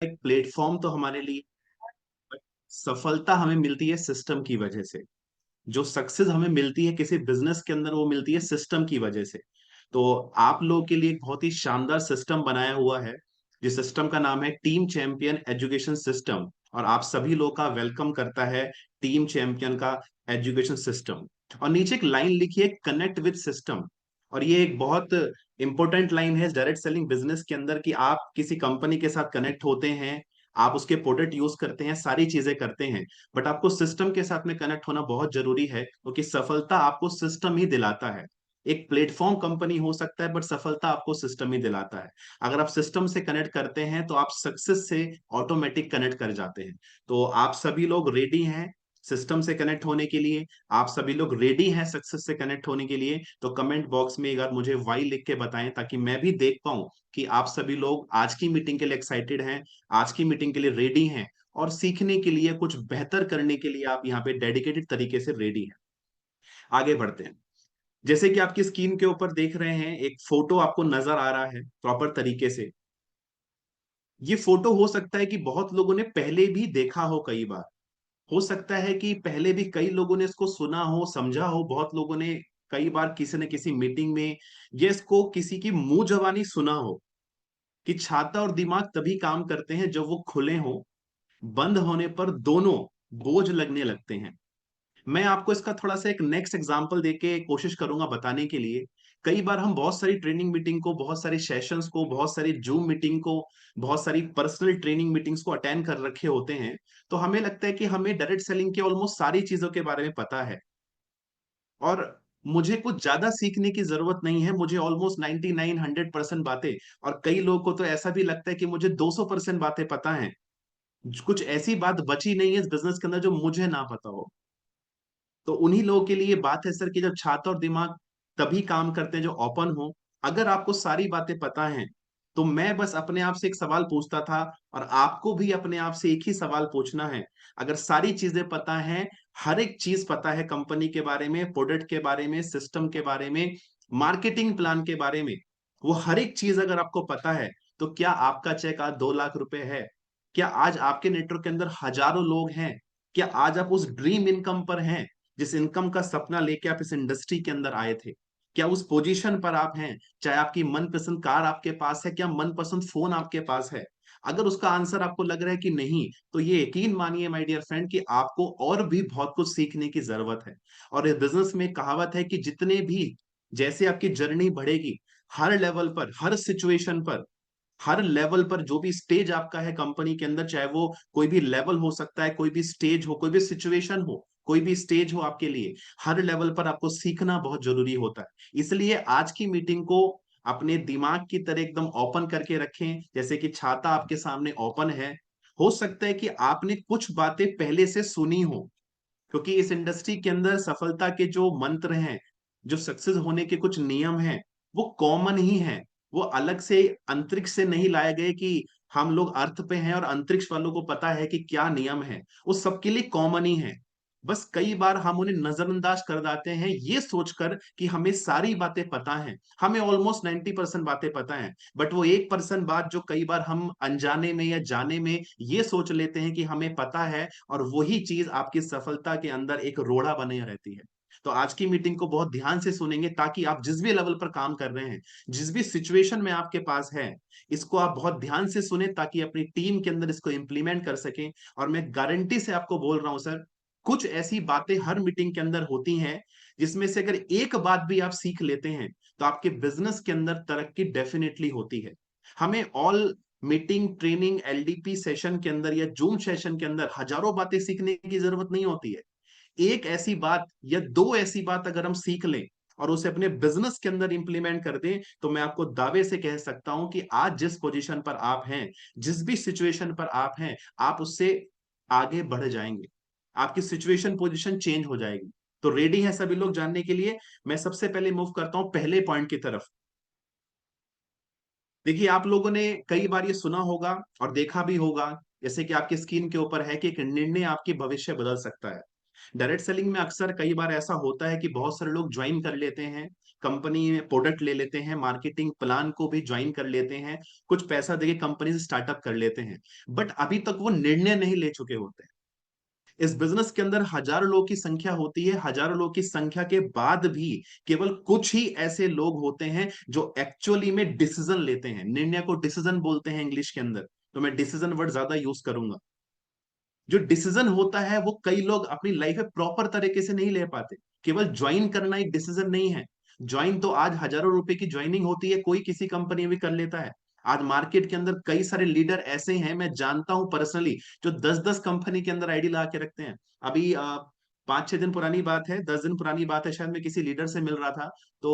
एक प्लेटफॉर्म तो हमारे लिए, बट सफलता हमें मिलती है सिस्टम की वजह से। जो सक्सेस हमें मिलती है किसी बिजनेस के अंदर, वो मिलती है सिस्टम की वजह से। तो आप लोगों के लिए एक बहुत ही शानदार सिस्टम बनाया हुआ है, जिस सिस्टम का नाम है टीम चैंपियन एजुकेशन सिस्टम। और आप सभी लोगों का वेलकम करता है टीम चैंपियन का एजुकेशन सिस्टम। और नीचे एक लाइन लिखी है, कनेक्ट विद सिस्टम। और ये एक बहुत इंपॉर्टेंट लाइन है डायरेक्ट सेलिंग बिजनेस के अंदर, कि आप किसी कंपनी के साथ कनेक्ट होते हैं, आप उसके प्रोडक्ट यूज करते हैं, सारी चीजें करते हैं, बट आपको सिस्टम के साथ में कनेक्ट होना बहुत जरूरी है, क्योंकि सफलता आपको सिस्टम ही दिलाता है। एक प्लेटफॉर्म कंपनी हो सकता है, बट सफलता आपको सिस्टम ही दिलाता है। अगर आप सिस्टम से कनेक्ट करते हैं तो आप सक्सेस से ऑटोमेटिक कनेक्ट कर जाते हैं। तो आप सभी लोग रेडी हैं सिस्टम से कनेक्ट होने के लिए? आप सभी लोग रेडी हैं सक्सेस से कनेक्ट होने के लिए? तो कमेंट बॉक्स में एक बार मुझे वाई लिख के बताएं, ताकि मैं भी देख पाऊं कि आप सभी लोग आज की मीटिंग के लिए एक्साइटेड हैं, आज की मीटिंग के लिए रेडी हैं, और सीखने के लिए, कुछ बेहतर करने के लिए आप यहाँ पे डेडिकेटेड तरीके से रेडी हैं। आगे बढ़ते हैं। जैसे कि आपकी स्क्रीन के ऊपर देख रहे हैं, एक फोटो आपको नजर आ रहा है प्रॉपर तरीके से। ये फोटो हो सकता है कि बहुत लोगों ने पहले भी देखा हो कई बार। हो सकता है कि पहले भी कई लोगों ने इसको सुना हो, समझा हो, बहुत लोगों ने कई बार किसी न किसी मीटिंग में ये इसको किसी की मुंह जबानी सुना हो, कि छाता और दिमाग तभी काम करते हैं जब वो खुले हों, बंद होने पर दोनों बोझ लगने लगते हैं। मैं आपको इसका थोड़ा सा एक नेक्स्ट एग्जांपल देके कोशिश करूंगा बताने के लिए। कई बार हम बहुत सारी ट्रेनिंग मीटिंग को, बहुत सारी सेशंस को, बहुत सारी जूम मीटिंग को, बहुत सारी पर्सनल ट्रेनिंग मीटिंग्स को अटेंड कर रखे होते हैं। तो हमें लगता है कि हमें डायरेक्ट सेलिंग के ऑलमोस्ट सारी चीजों के बारे में पता है, और मुझे कुछ ज्यादा सीखने की जरूरत नहीं है, मुझे ऑलमोस्ट 99 100% बातें। और कई लोगों को तो ऐसा भी लगता है कि मुझे 200% बातें पता है, कुछ ऐसी बात बची नहीं है इस बिजनेस के अंदर जो मुझे ना पता हो। तो उन्हीं लोगों के लिए बात है सर, कि जब छाता और दिमाग तभी काम करते हैं जो ओपन हो। अगर आपको सारी बातें पता हैं, तो मैं बस अपने आप से एक सवाल पूछता था, और आपको भी अपने आप से एक ही सवाल पूछना है। अगर सारी चीजें पता हैं, हर एक चीज पता है कंपनी के बारे में, प्रोडक्ट के बारे में, सिस्टम के बारे में, मार्केटिंग प्लान के बारे में, वो हर एक चीज अगर आपको पता है, तो क्या आपका चेक आज 2 लाख रुपए है? क्या आज आपके नेटवर्क के अंदर हजारों लोग हैं? क्या आज आप उस ड्रीम इनकम पर हैं, जिस इनकम का सपना लेके आप इस इंडस्ट्री के अंदर आए थे? क्या उस पोजीशन पर आप हैं? चाहे आपकी मनपसंद कार आपके पास है, क्या मनपसंद फोन आपके पास है? अगर उसका आंसर आपको लग रहा है कि नहीं, तो ये यकीन मानिए माय डियर फ्रेंड, कि आपको और भी बहुत कुछ सीखने की जरूरत है। और इस बिजनेस में एक कहावत है कि जितने भी, जैसे आपकी जर्नी बढ़ेगी, हर लेवल पर, हर सिचुएशन पर, हर लेवल पर, जो भी स्टेज आपका है कंपनी के अंदर, चाहे वो कोई भी लेवल हो सकता है, कोई भी स्टेज हो, कोई भी सिचुएशन हो, कोई भी स्टेज हो आपके लिए, हर लेवल पर आपको सीखना बहुत जरूरी होता है। इसलिए आज की मीटिंग को अपने दिमाग की तरह एकदम ओपन करके रखें, जैसे कि छाता आपके सामने ओपन है। हो सकता है कि आपने कुछ बातें पहले से सुनी हो, क्योंकि इस इंडस्ट्री के अंदर सफलता के जो मंत्र हैं, जो सक्सेस होने के कुछ नियम हैं, वो कॉमन ही हैं। वो अलग से अंतरिक्ष से नहीं लाए गए कि हम लोग अर्थ पे हैं और अंतरिक्ष वालों को पता है कि क्या नियम है। वो सबके लिए कॉमन ही है। बस कई बार हम उन्हें नजरअंदाज कर देते हैं, ये सोचकर कि हमें सारी बातें पता हैं। हमें ऑलमोस्ट 90% बातें पता हैं, बट वो 1% बात जो कई बार हम अनजाने में या जाने में ये सोच लेते हैं कि हमें पता है, और वही चीज आपकी सफलता के अंदर एक रोड़ा बने रहती है। तो आज की मीटिंग को बहुत ध्यान से सुनेंगे, ताकि आप जिस भी लेवल पर काम कर रहे हैं, जिस भी सिचुएशन में आपके पास है, इसको आप बहुत ध्यान से सुने, ताकि अपनी टीम के अंदर इसको इंप्लीमेंट कर सकें। और मैं गारंटी से आपको बोल रहा हूं सर, कुछ ऐसी बातें हर मीटिंग के अंदर होती हैं, जिसमें से अगर एक बात भी आप सीख लेते हैं, तो आपके बिजनेस के अंदर तरक्की डेफिनेटली होती है। हमें all meeting, training, LDP session के अंदर या जूम सेशन के अंदर हजारों बातें सीखने की जरूरत नहीं होती है। एक ऐसी बात या दो ऐसी बात अगर हम सीख लें, और उसे अपने बिजनेस के अंदर इंप्लीमेंट कर दें, तो मैं आपको दावे से कह सकता हूं कि आज जिस पोजीशन पर आप हैं, जिस भी सिचुएशन पर आप हैं, आप उससे आगे बढ़ जाएंगे। आपकी सिचुएशन, पोजीशन चेंज हो जाएगी। तो रेडी हैं सभी लोग जानने के लिए? मैं सबसे पहले मूव करता हूं पहले पॉइंट की तरफ। देखिए, आप लोगों ने कई बार ये सुना होगा और देखा भी होगा, जैसे कि आपकी स्क्रीन के ऊपर है, कि एक निर्णय आपकी भविष्य बदल सकता है। डायरेक्ट सेलिंग में अक्सर कई बार ऐसा होता है कि बहुत सारे लोग ज्वाइन कर लेते हैं, कंपनी में प्रोडक्ट ले लेते हैं, मार्केटिंग प्लान को भी ज्वाइन कर लेते हैं, कुछ पैसा देके कंपनी से स्टार्टअप कर लेते हैं, बट अभी तक वो निर्णय नहीं ले चुके होते हैं। इस बिजनेस के अंदर हजारों लोगों की संख्या होती है, हजारों लोगों की संख्या के बाद भी केवल कुछ ही ऐसे लोग होते हैं जो एक्चुअली में डिसीजन लेते हैं। निर्णय को डिसीजन बोलते हैं इंग्लिश के अंदर, तो मैं डिसीजन वर्ड ज्यादा यूज करूंगा। जो डिसीजन होता है वो कई लोग अपनी लाइफ में प्रॉपर तरीके से नहीं ले पाते। केवल ज्वाइन करना एक डिसीजन नहीं है। ज्वाइन तो आज हजारों रुपए की ज्वाइनिंग होती है, कोई किसी कंपनी में कर लेता है। आज मार्केट के अंदर कई सारे लीडर ऐसे हैं, मैं जानता हूं पर्सनली, जो 10-10 कंपनी के अंदर आईडी लगा के रखते हैं। अभी 5-6 दिन पुरानी बात है, 10 दिन पुरानी बात है, शायद मैं किसी लीडर से मिल रहा था, तो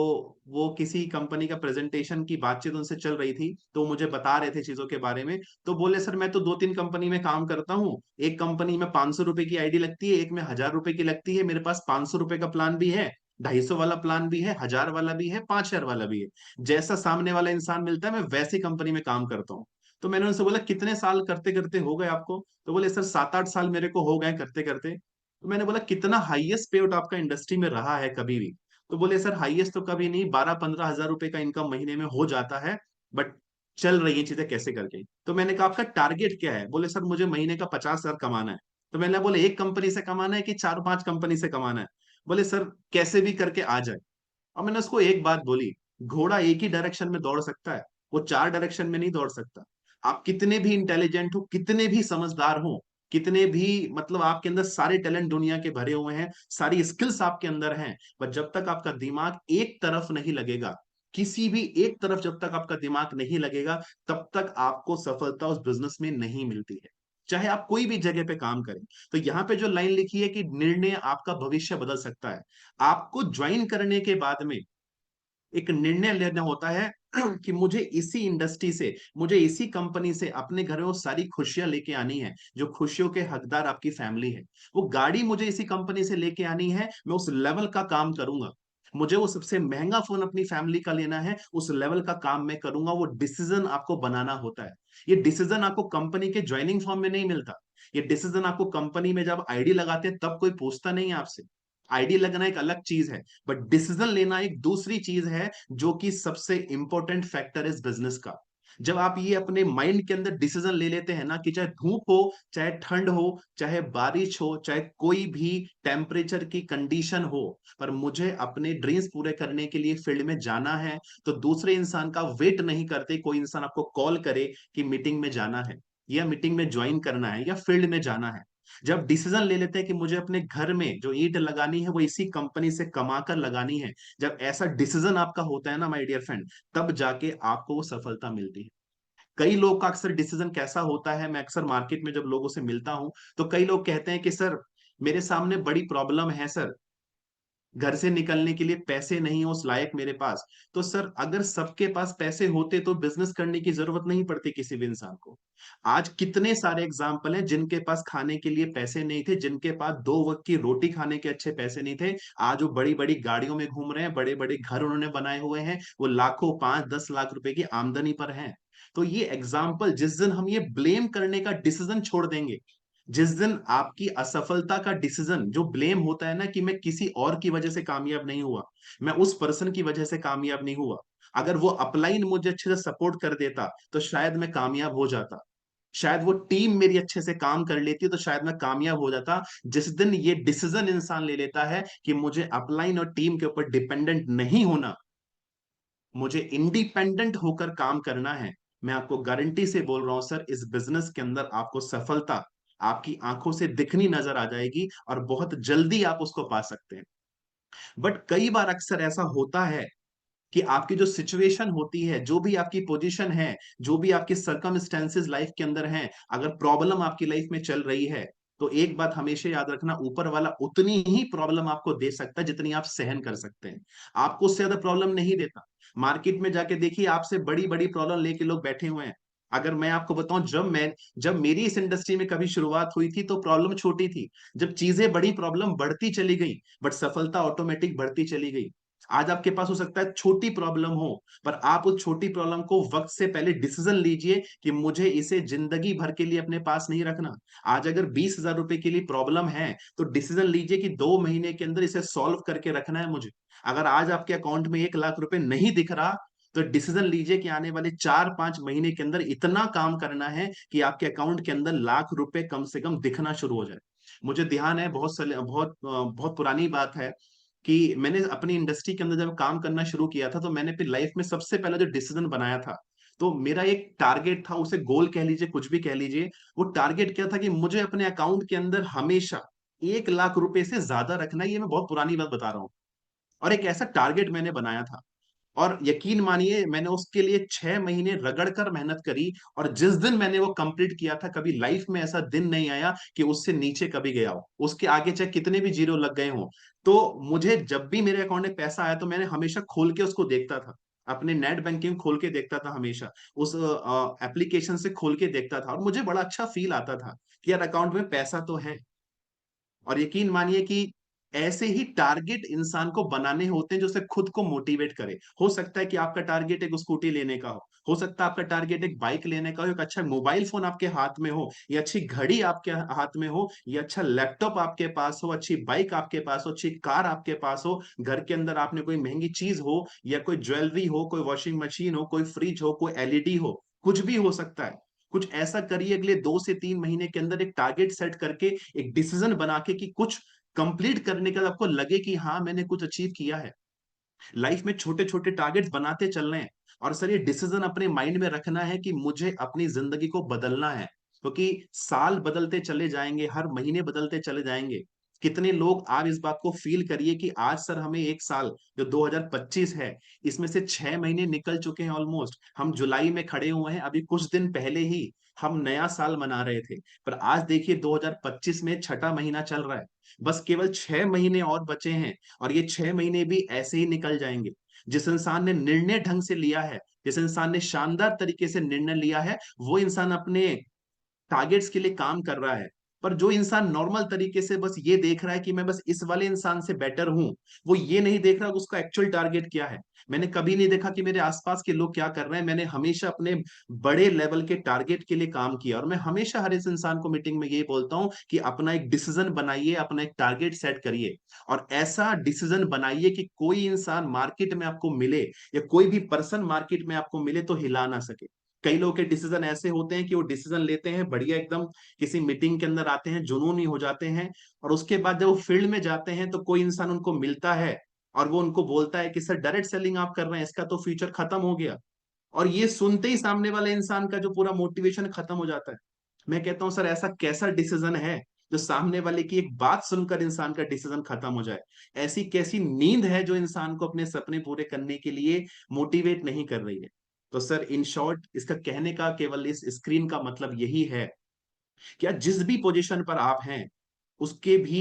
वो किसी कंपनी का प्रेजेंटेशन की बातचीत उनसे चल रही थी, तो मुझे बता रहे थे चीजों के बारे में। तो बोले सर मैं तो 2-3 कंपनी में काम करता हूँ, एक कंपनी में 500 रुपए की आईडी लगती है, एक में 1000 रुपए की लगती है, मेरे पास 500 रुपए का प्लान भी है, 250 वाला प्लान भी है, 1000 वाला भी है, 5000 वाला भी है। जैसा सामने वाला इंसान मिलता है मैं वैसी कंपनी में काम करता हूँ। तो मैंने उनसे बोला कितने साल करते करते हो गए आपको? तो बोले सर 7-8 साल मेरे को हो गए करते करते। तो मैंने बोला कितना हाईएस्ट पे आउट आपका इंडस्ट्री में रहा है कभी भी? तो बोले सर हाईएस्ट तो कभी नहीं, 12-15 हजार रुपए का इनकम महीने में हो जाता है, बट चल रही है चीजें कैसे करके। तो मैंने कहा आपका टारगेट क्या है? बोले सर मुझे महीने का 50 हजार कमाना है। तो मैंने बोले एक कंपनी से कमाना है कि 4-5 कंपनी से कमाना है? बोले सर कैसे भी करके आ जाए। और मैंने उसको एक बात बोली, घोड़ा एक ही डायरेक्शन में दौड़ सकता है, वो 4 डायरेक्शन में नहीं दौड़ सकता। आप कितने भी इंटेलिजेंट हो, कितने भी समझदार हो, कितने भी मतलब आपके अंदर सारे टैलेंट दुनिया के भरे हुए हैं, सारी स्किल्स आपके अंदर हैं, पर जब तक आपका दिमाग एक तरफ नहीं लगेगा, किसी भी एक तरफ जब तक आपका दिमाग नहीं लगेगा, तब तक आपको सफलता उस बिजनेस में नहीं मिलती है, चाहे आप कोई भी जगह पे काम करें। तो यहाँ पे जो लाइन लिखी है कि निर्णय आपका भविष्य बदल सकता है, आपको ज्वाइन करने के बाद में एक निर्णय लेना होता है कि मुझे इसी इंडस्ट्री से, मुझे इसी कंपनी से अपने घर में वो सारी खुशियां लेके आनी है जो खुशियों के हकदार आपकी फैमिली है। वो गाड़ी मुझे इसी कंपनी से लेके आनी है, मैं उस लेवल का काम करूंगा। मुझे वो सबसे महंगा फोन अपनी फैमिली का लेना है, उस लेवल का काम मैं करूंगा। वो डिसीजन आपको बनाना होता है। ये डिसीजन आपको कंपनी के ज्वाइनिंग फॉर्म में नहीं मिलता। ये डिसीजन आपको कंपनी में जब आईडी लगाते हैं तब कोई पूछता नहीं है आपसे। आईडी लगना एक अलग चीज है, बट डिसीजन लेना एक दूसरी चीज है, जो कि सबसे इंपॉर्टेंट फैक्टर है इस बिजनेस का। जब आप ये अपने माइंड के अंदर डिसीजन ले लेते हैं ना कि चाहे धूप हो, चाहे ठंड हो, चाहे बारिश हो, चाहे कोई भी टेम्परेचर की कंडीशन हो, पर मुझे अपने ड्रीम्स पूरे करने के लिए फील्ड में जाना है, तो दूसरे इंसान का वेट नहीं करते। कोई इंसान आपको कॉल करे कि मीटिंग में जाना है, या मीटिंग में ज्वाइन करना है, या फील्ड में जाना है। जब डिसीजन ले लेते हैं कि मुझे अपने घर में जो ईंट लगानी है वो इसी कंपनी से कमा कर लगानी है, जब ऐसा डिसीजन आपका होता है ना माय डियर फ्रेंड, तब जाके आपको वो सफलता मिलती है। कई लोग का अक्सर डिसीजन कैसा होता है, मैं अक्सर मार्केट में जब लोगों से मिलता हूं, तो कई लोग कहते हैं कि सर मेरे सामने बड़ी प्रॉब्लम है सर, घर से निकलने के लिए पैसे नहीं हो उस लायक मेरे पास। तो सर अगर सबके पास पैसे होते तो बिजनेस करने की जरूरत नहीं पड़ती किसी भी इंसान को। आज कितने सारे एग्जाम्पल हैं जिनके पास खाने के लिए पैसे नहीं थे, जिनके पास 2 वक्त की रोटी खाने के अच्छे पैसे नहीं थे, आज वो बड़ी बड़ी गाड़ियों में घूम रहे हैं, बड़े बड़े घर उन्होंने बनाए हुए हैं, वो लाखों 5-10 लाख रुपए की आमदनी पर हैं। तो ये एग्जाम्पल, जिस दिन हम ये ब्लेम करने का डिसीजन छोड़ देंगे, जिस दिन आपकी असफलता का डिसीजन जो ब्लेम होता है ना कि मैं किसी और की वजह से कामयाब नहीं हुआ, मैं उस पर्सन की वजह से कामयाब नहीं हुआ, अगर वो अपलाइन मुझे अच्छे से सपोर्ट कर देता तो शायद मैं कामयाब हो जाता, शायद वो टीम मेरी अच्छे से काम कर लेती तो शायद मैं कामयाब हो जाता। जिस दिन ये डिसीजन इंसान ले लेता है कि मुझे अपलाइन और टीम के ऊपर डिपेंडेंट नहीं होना, मुझे इंडिपेंडेंट होकर काम करना है, मैं आपको गारंटी से बोल रहा हूं सर, इस बिजनेस के अंदर आपको सफलता आपकी आंखों से दिखनी नजर आ जाएगी और बहुत जल्दी आप उसको पा सकते हैं। बट कई बार अक्सर ऐसा होता है कि आपकी जो सिचुएशन होती है, जो भी आपकी पोजीशन है, जो भी आपके सर्कमस्टेंसेस लाइफ के अंदर हैं, अगर प्रॉब्लम आपकी लाइफ में चल रही है, तो एक बात हमेशा याद रखना, ऊपर वाला उतनी ही प्रॉब्लम आपको दे सकता है जितनी आप सहन कर सकते हैं। आपको उससे ज्यादा प्रॉब्लम नहीं देता। मार्केट में जाके देखिए, आपसे बड़ी बड़ी प्रॉब्लम लेके लोग बैठे हुए हैं। अगर मैं आपको बताऊं, जब मेरी इस इंडस्ट्री में कभी शुरुआत हुई थी तो प्रॉब्लम छोटी थी। जब चीजें बड़ी, प्रॉब्लम बढ़ती चली गई, बट सफलता ऑटोमेटिक बढ़ती चली गई। आज आपके पास हो सकता है छोटी प्रॉब्लम हो, पर आप उस छोटी प्रॉब्लम को वक्त से पहले डिसीजन लीजिए कि मुझे इसे जिंदगी भर के लिए अपने पास नहीं रखना। आज अगर 20,000 रुपए के लिए प्रॉब्लम है, तो डिसीजन लीजिए कि 2 महीने के अंदर इसे सॉल्व करके रखना है मुझे। अगर आज आपके अकाउंट में 1 लाख रुपए नहीं दिख रहा, तो डिसीजन लीजिए कि आने वाले 4-5 महीने के अंदर इतना काम करना है कि आपके अकाउंट के अंदर लाख रुपए कम से कम दिखना शुरू हो जाए। मुझे ध्यान है, बहुत पुरानी बात है कि मैंने अपनी इंडस्ट्री के अंदर जब काम करना शुरू किया था, तो मैंने अपनी लाइफ में सबसे पहला जो डिसीजन बनाया था, तो मेरा एक टारगेट था, उसे गोल कह लीजिए, कुछ भी कह लीजिए। वो टारगेट क्या था कि मुझे अपने अकाउंट के अंदर हमेशा 1 लाख रुपए से ज्यादा रखना है। ये मैं बहुत पुरानी बात बता रहा हूँ, और एक ऐसा टारगेट मैंने बनाया था। और यकीन मानिए, मैंने उसके लिए 6 महीने रगड़ कर मेहनत करी, और जिस दिन मैंने वो कंप्लीट किया था, कभी लाइफ में ऐसा दिन नहीं आया कि उससे नीचे कभी गया हो, उसके आगे चाहे कितने भी जीरो लग गए हों। तो मुझे जब भी मेरे अकाउंट में पैसा आया, तो मैंने हमेशा खोल के उसको देखता था, अपने नेट बैंकिंग खोल के देखता था, हमेशा उस एप्लीकेशन से खोल के देखता था, और मुझे बड़ा अच्छा फील आता था कि यार अकाउंट में पैसा तो है। और यकीन मानिए कि ऐसे ही टारगेट इंसान को बनाने होते हैं जो उसे खुद को मोटिवेट करे। हो सकता है कि आपका टारगेट एक स्कूटी लेने का हो सकता है आपका टारगेट एक बाइक लेने का हो, एक अच्छा मोबाइल फोन आपके हाथ में हो, या अच्छी घड़ी आपके हाथ में हो, या अच्छा लैपटॉप आपके पास हो, अच्छी बाइक आपके पास हो, अच्छी कार आपके पास हो, घर के अंदर आपने कोई महंगी चीज हो, या कोई ज्वेलरी हो, कोई वॉशिंग मशीन हो, कोई फ्रिज हो, कोई एलईडी हो, कुछ भी हो सकता है। कुछ ऐसा करिए अगले 2 से 3 महीने के अंदर, एक टारगेट सेट करके, एक डिसीजन बना के, कि कुछ कंप्लीट करने के बाद आपको लगे कि हाँ, मैंने कुछ अचीव किया है। लाइफ में छोटे छोटे टारगेट्स बनाते चलने हैं। और सर, ये डिसीजन अपने माइंड में रखना है कि मुझे अपनी जिंदगी को बदलना है, क्योंकि साल बदलते चले जाएंगे, हर महीने बदलते चले जाएंगे। कितने लोग आप इस बात को फील करिए कि आज सर हमें एक साल, जो 2025 है, इसमें से 6 महीने निकल चुके हैं ऑलमोस्ट, हम जुलाई में खड़े हुए हैं, अभी कुछ दिन पहले ही हम नया साल मना रहे थे। पर आज देखिए 2025 में छठा महीना चल रहा है, बस केवल 6 महीने और बचे हैं, और ये 6 महीने भी ऐसे ही निकल जाएंगे। जिस इंसान ने निर्णय ढंग से लिया है, जिस इंसान ने शानदार तरीके से निर्णय लिया है, वो इंसान अपने टारगेट्स के लिए काम कर रहा है। पर जो इंसान नॉर्मल तरीके से बस ये देख रहा है कि मैं बस इस वाले इंसान से बेटर हूं, वो ये नहीं देख रहा कि उसका एक्चुअल टारगेट क्या है। मैंने कभी नहीं देखा कि मेरे आसपास के लोग क्या कर रहे हैं, मैंने हमेशा अपने बड़े लेवल के टारगेट के लिए काम किया। और मैं हमेशा हर इस इंसान को मीटिंग में यही बोलता हूं कि अपना एक डिसीजन बनाइए, अपना एक टारगेट सेट करिए, और ऐसा डिसीजन बनाइए कि कोई इंसान मार्केट में आपको मिले, या कोई भी पर्सन मार्केट में आपको मिले, तो हिला ना सके। कई लोग के डिसीजन ऐसे होते हैं कि वो डिसीजन लेते हैं बढ़िया एकदम, किसी मीटिंग के अंदर आते हैं, जुनूनी हो जाते हैं, और उसके बाद जब वो फील्ड में जाते हैं, तो कोई इंसान उनको मिलता है, और वो उनको बोलता है कि सर डायरेक्ट सेलिंग आप कर रहे हैं, इसका तो फ्यूचर खत्म हो गया। और ये सुनते ही सामने वाले इंसान का जो पूरा मोटिवेशन खत्म हो जाता है। मैं कहता हूँ, सर ऐसा कैसा डिसीजन है जो सामने वाले की एक बात सुनकर इंसान का डिसीजन खत्म हो जाए? ऐसी कैसी नींद है जो इंसान को अपने सपने पूरे करने के लिए मोटिवेट नहीं कर रही है? तो सर, इन शॉर्ट, इसका कहने का केवल इस स्क्रीन का मतलब यही है कि आज जिस भी पोजीशन पर आप हैं, उसके भी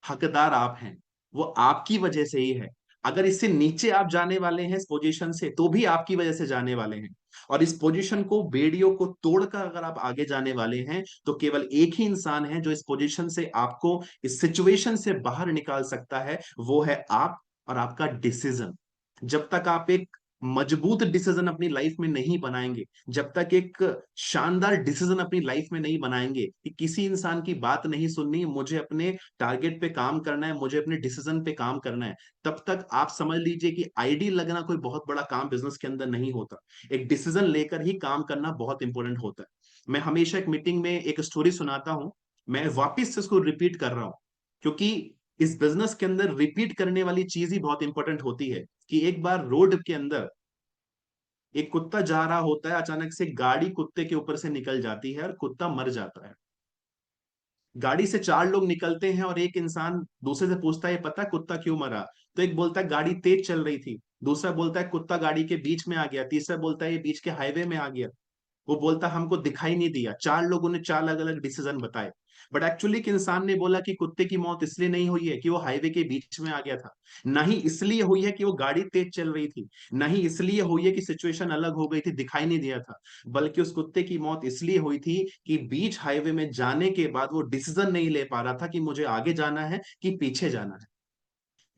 हकदार आप हैं। वो आपकी वजह से ही है। अगर इससे नीचे आप जाने वाले हैं इस पोजीशन से, तो भी आपकी वजह से जाने वाले हैं। और इस पोजीशन को, बेड़ियों को तोड़कर अगर आप आगे जाने वाले हैं, तो केवल एक ही इंसान है जो इस पोजीशन से आपको, इस सिचुएशन से बाहर निकाल सकता है, वो है आप और आपका डिसीजन। जब तक आप एक मजबूत डिसीजन अपनी लाइफ में नहीं बनाएंगे, जब तक एक शानदार डिसीजन अपनी लाइफ में नहीं बनाएंगे कि किसी इंसान की बात नहीं सुननी, मुझे अपने टारगेट पे काम करना है, मुझे अपने डिसीजन पे काम करना है, तब तक आप समझ लीजिए कि आईडी लगना कोई बहुत बड़ा काम बिजनेस के अंदर नहीं होता। एक डिसीजन लेकर ही काम करना बहुत इंपॉर्टेंट होता है। मैं हमेशा एक मीटिंग में एक स्टोरी सुनाता हूं, मैं वापिस से उसको रिपीट कर रहा हूं, क्योंकि इस बिजनेस के अंदर रिपीट करने वाली चीज ही बहुत इंपॉर्टेंट होती है। कि एक बार रोड के अंदर एक कुत्ता जा रहा होता है, अचानक से गाड़ी कुत्ते के ऊपर से निकल जाती है, और कुत्ता मर जाता है। गाड़ी से 4 लोग निकलते हैं, और एक इंसान दूसरे से पूछता है, पता है कुत्ता क्यों मरा? तो एक बोलता है गाड़ी तेज चल रही थी, दूसरा बोलता है कुत्ता गाड़ी के बीच में आ गया, तीसरा बोलता है ये बीच के हाईवे में आ गया, वो बोलता हमको दिखाई नहीं दिया। 4 लोगों ने 4 अलग अलग डिसीजन बताए, बट एक्चुअली एक इंसान ने बोला कि कुत्ते की मौत इसलिए नहीं हुई है कि वो हाईवे के बीच में आ गया था, ना ही इसलिए हुई है कि वो गाड़ी तेज चल रही थी, ना ही इसलिए हुई है कि सिचुएशन अलग हो गई थी, दिखाई नहीं दिया था। बल्कि उस कुत्ते की मौत इसलिए हुई थी कि बीच हाईवे में जाने के बाद वो डिसीजन नहीं ले पा रहा था कि मुझे आगे जाना है कि पीछे जाना है।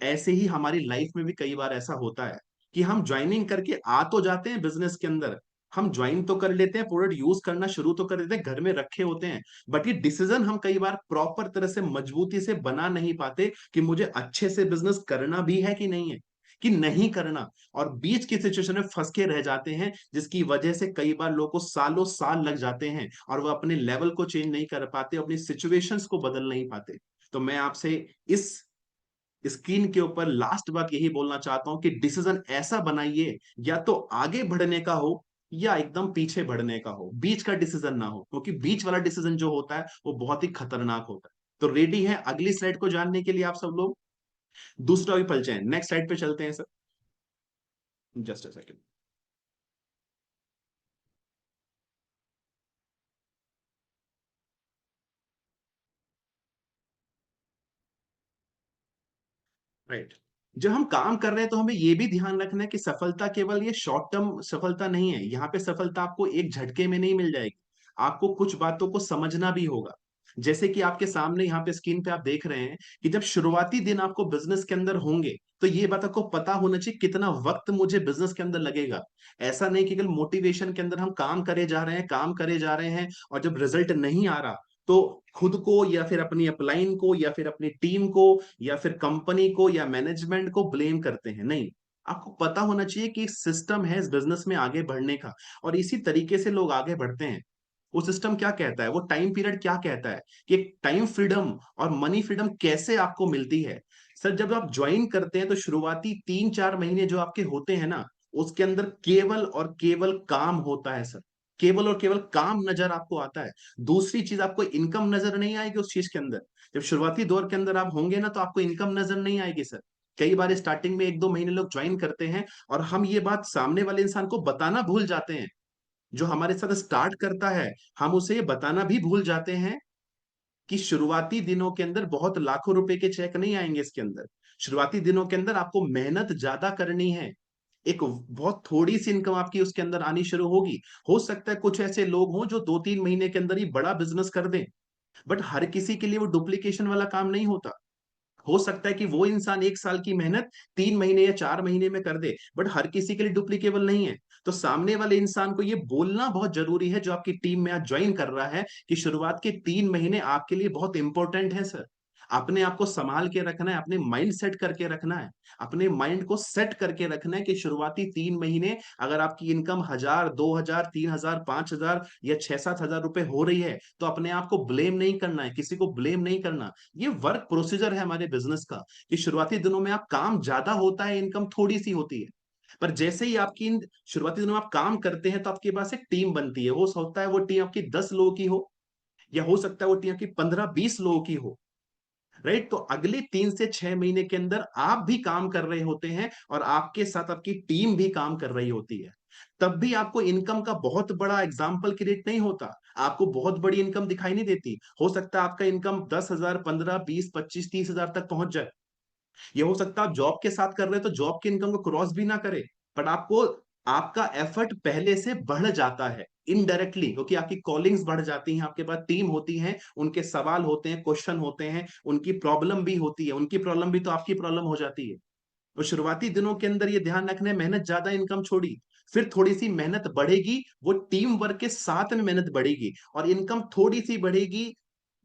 ऐसे ही हमारी लाइफ में भी कई बार ऐसा होता है कि हम ज्वाइनिंग करके आ तो जाते हैं बिजनेस के अंदर, हम ज्वाइन तो कर लेते हैं, प्रोडक्ट यूज करना शुरू तो कर देते हैं, घर में रखे होते हैं, बट ये डिसीजन हम कई बार प्रॉपर तरह से मजबूती से बना नहीं पाते कि मुझे अच्छे से बिजनेस करना भी है कि नहीं है, कि नहीं करना। और बीच की सिचुएशन में फंस के रह जाते हैं, जिसकी वजह से कई बार लोगों को सालों साल लग जाते हैं और वो अपने लेवल को चेंज नहीं कर पाते, अपनी सिचुएशंस को बदल नहीं पाते। तो मैं आपसे इस स्क्रीन के ऊपर लास्ट बात यही बोलना चाहता हूं कि डिसीजन ऐसा बनाइए, या तो आगे बढ़ने का हो या एकदम पीछे बढ़ने का हो, बीच का डिसीजन ना हो, क्योंकि बीच वाला डिसीजन जो होता है वो बहुत ही खतरनाक होता है। तो रेडी है अगली स्लाइड को जानने के लिए आप सब लोग? दूसरा भी पल जाए, नेक्स्ट स्लाइड पे चलते हैं sir, just a second. Right. जब हम काम कर रहे हैं तो हमें ये भी ध्यान रखना है कि सफलता केवल ये शॉर्ट टर्म सफलता नहीं है, यहाँ पे सफलता आपको एक झटके में नहीं मिल जाएगी, आपको कुछ बातों को समझना भी होगा। जैसे कि आपके सामने यहाँ पे स्क्रीन पे आप देख रहे हैं कि जब शुरुआती दिन आपको बिजनेस के अंदर होंगे, तो ये बात आपको पता होना चाहिए कितना वक्त मुझे बिजनेस के अंदर लगेगा। ऐसा नहीं कि केवल मोटिवेशन के अंदर हम काम करे जा रहे हैं, काम करे जा रहे हैं, और जब रिजल्ट नहीं आ रहा तो खुद को या फिर अपनी अपलाइन को या फिर अपनी टीम को या फिर कंपनी को या मैनेजमेंट को ब्लेम करते हैं। नहीं, आपको पता होना चाहिए कि सिस्टम है इस बिजनेस में आगे बढ़ने का, और इसी तरीके से लोग आगे बढ़ते हैं। वो सिस्टम क्या कहता है, वो टाइम पीरियड क्या कहता है, कि टाइम फ्रीडम और मनी फ्रीडम कैसे आपको मिलती है। सर जब आप ज्वाइन करते हैं तो शुरुआती 3-4 महीने जो आपके होते हैं ना, उसके अंदर केवल और केवल काम होता है सर, केवल और केवल काम नजर आपको आता है। दूसरी चीज आपको इनकम नजर नहीं आएगी उस चीज के अंदर। जब शुरुआती दौर के अंदर आप होंगे ना, तो आपको इनकम नजर नहीं आएगी सर। कई बार स्टार्टिंग में 1-2 महीने लोग ज्वाइन करते हैं और हम ये बात सामने वाले इंसान को बताना भूल जाते हैं, जो हमारे साथ स्टार्ट करता है, हम उसे ये बताना भी भूल जाते हैं कि शुरुआती दिनों के अंदर बहुत लाखों रुपए के चेक नहीं आएंगे इसके अंदर। शुरुआती दिनों के अंदर आपको मेहनत ज्यादा करनी है, एक बहुत थोड़ी सी इनकम आपकी उसके अंदर आनी शुरू होगी। हो सकता है कुछ ऐसे लोग हों जो 2-3 महीने के अंदर ही बड़ा बिजनेस कर दें, बट हर किसी के लिए वो डुप्लीकेशन वाला काम नहीं होता। हो सकता है कि वो इंसान 1 साल की मेहनत 3 महीने या 4 महीने में कर दे, बट हर किसी के लिए डुप्लीकेबल नहीं है। तो सामने वाले इंसान को ये बोलना बहुत जरूरी है, जो आपकी टीम में आज ज्वाइन कर रहा है, कि शुरुआत के 3 महीने आपके लिए बहुत इंपॉर्टेंट है सर। अपने आप को संभाल के रखना है, अपने माइंड सेट करके रखना है, अपने माइंड को सेट करके रखना है कि शुरुआती 3 महीने अगर आपकी इनकम 1,000, 2,000, 3,000, 5,000 या 6-7 हजार रुपए हो रही है, तो अपने आप को ब्लेम नहीं करना है, किसी को ब्लेम नहीं करना। ये वर्क प्रोसीजर है हमारे बिजनेस का, कि शुरुआती दिनों में आप काम ज्यादा होता है, इनकम थोड़ी सी होती है। पर जैसे ही आपकी इन शुरुआती दिनों में आप काम करते हैं, तो आपके पास एक टीम बनती है। हो सकता है वो टीम आपकी 10 लोगों की हो, या हो सकता है वो टीम आपकी 15-20 लोगों की हो। राइट। तो अगले 3 से 6 महीने के अंदर आप भी काम कर रहे होते हैं और आपके साथ आपकी टीम भी काम कर रही होती है। तब भी आपको इनकम का बहुत बड़ा एग्जाम्पल क्रिएट नहीं होता, आपको बहुत बड़ी इनकम दिखाई नहीं देती। हो सकता है आपका इनकम 10,000, 15, 20, 25, 30 हजार तक पहुंच जाए। ये हो सकता है आप जॉब के साथ कर रहे हो तो जॉब की इनकम को क्रॉस भी ना करे, बट आपको आपका एफर्ट पहले से बढ़ जाता है इनडायरेक्टली, क्योंकि आपकी कॉलिंग्स बढ़ जाती हैं, आपके पास टीम होती है, उनके सवाल होते हैं, क्वेश्चन होते हैं, उनकी प्रॉब्लम भी होती है, उनकी प्रॉब्लम भी तो आपकी प्रॉब्लम हो जाती है। तो शुरुआती दिनों के अंदर ये ध्यान रखना है, मेहनत ज्यादा, इनकम छोड़ी। फिर थोड़ी सी मेहनत बढ़ेगी, वो टीम वर्क के साथ में मेहनत बढ़ेगी, और इनकम थोड़ी सी बढ़ेगी,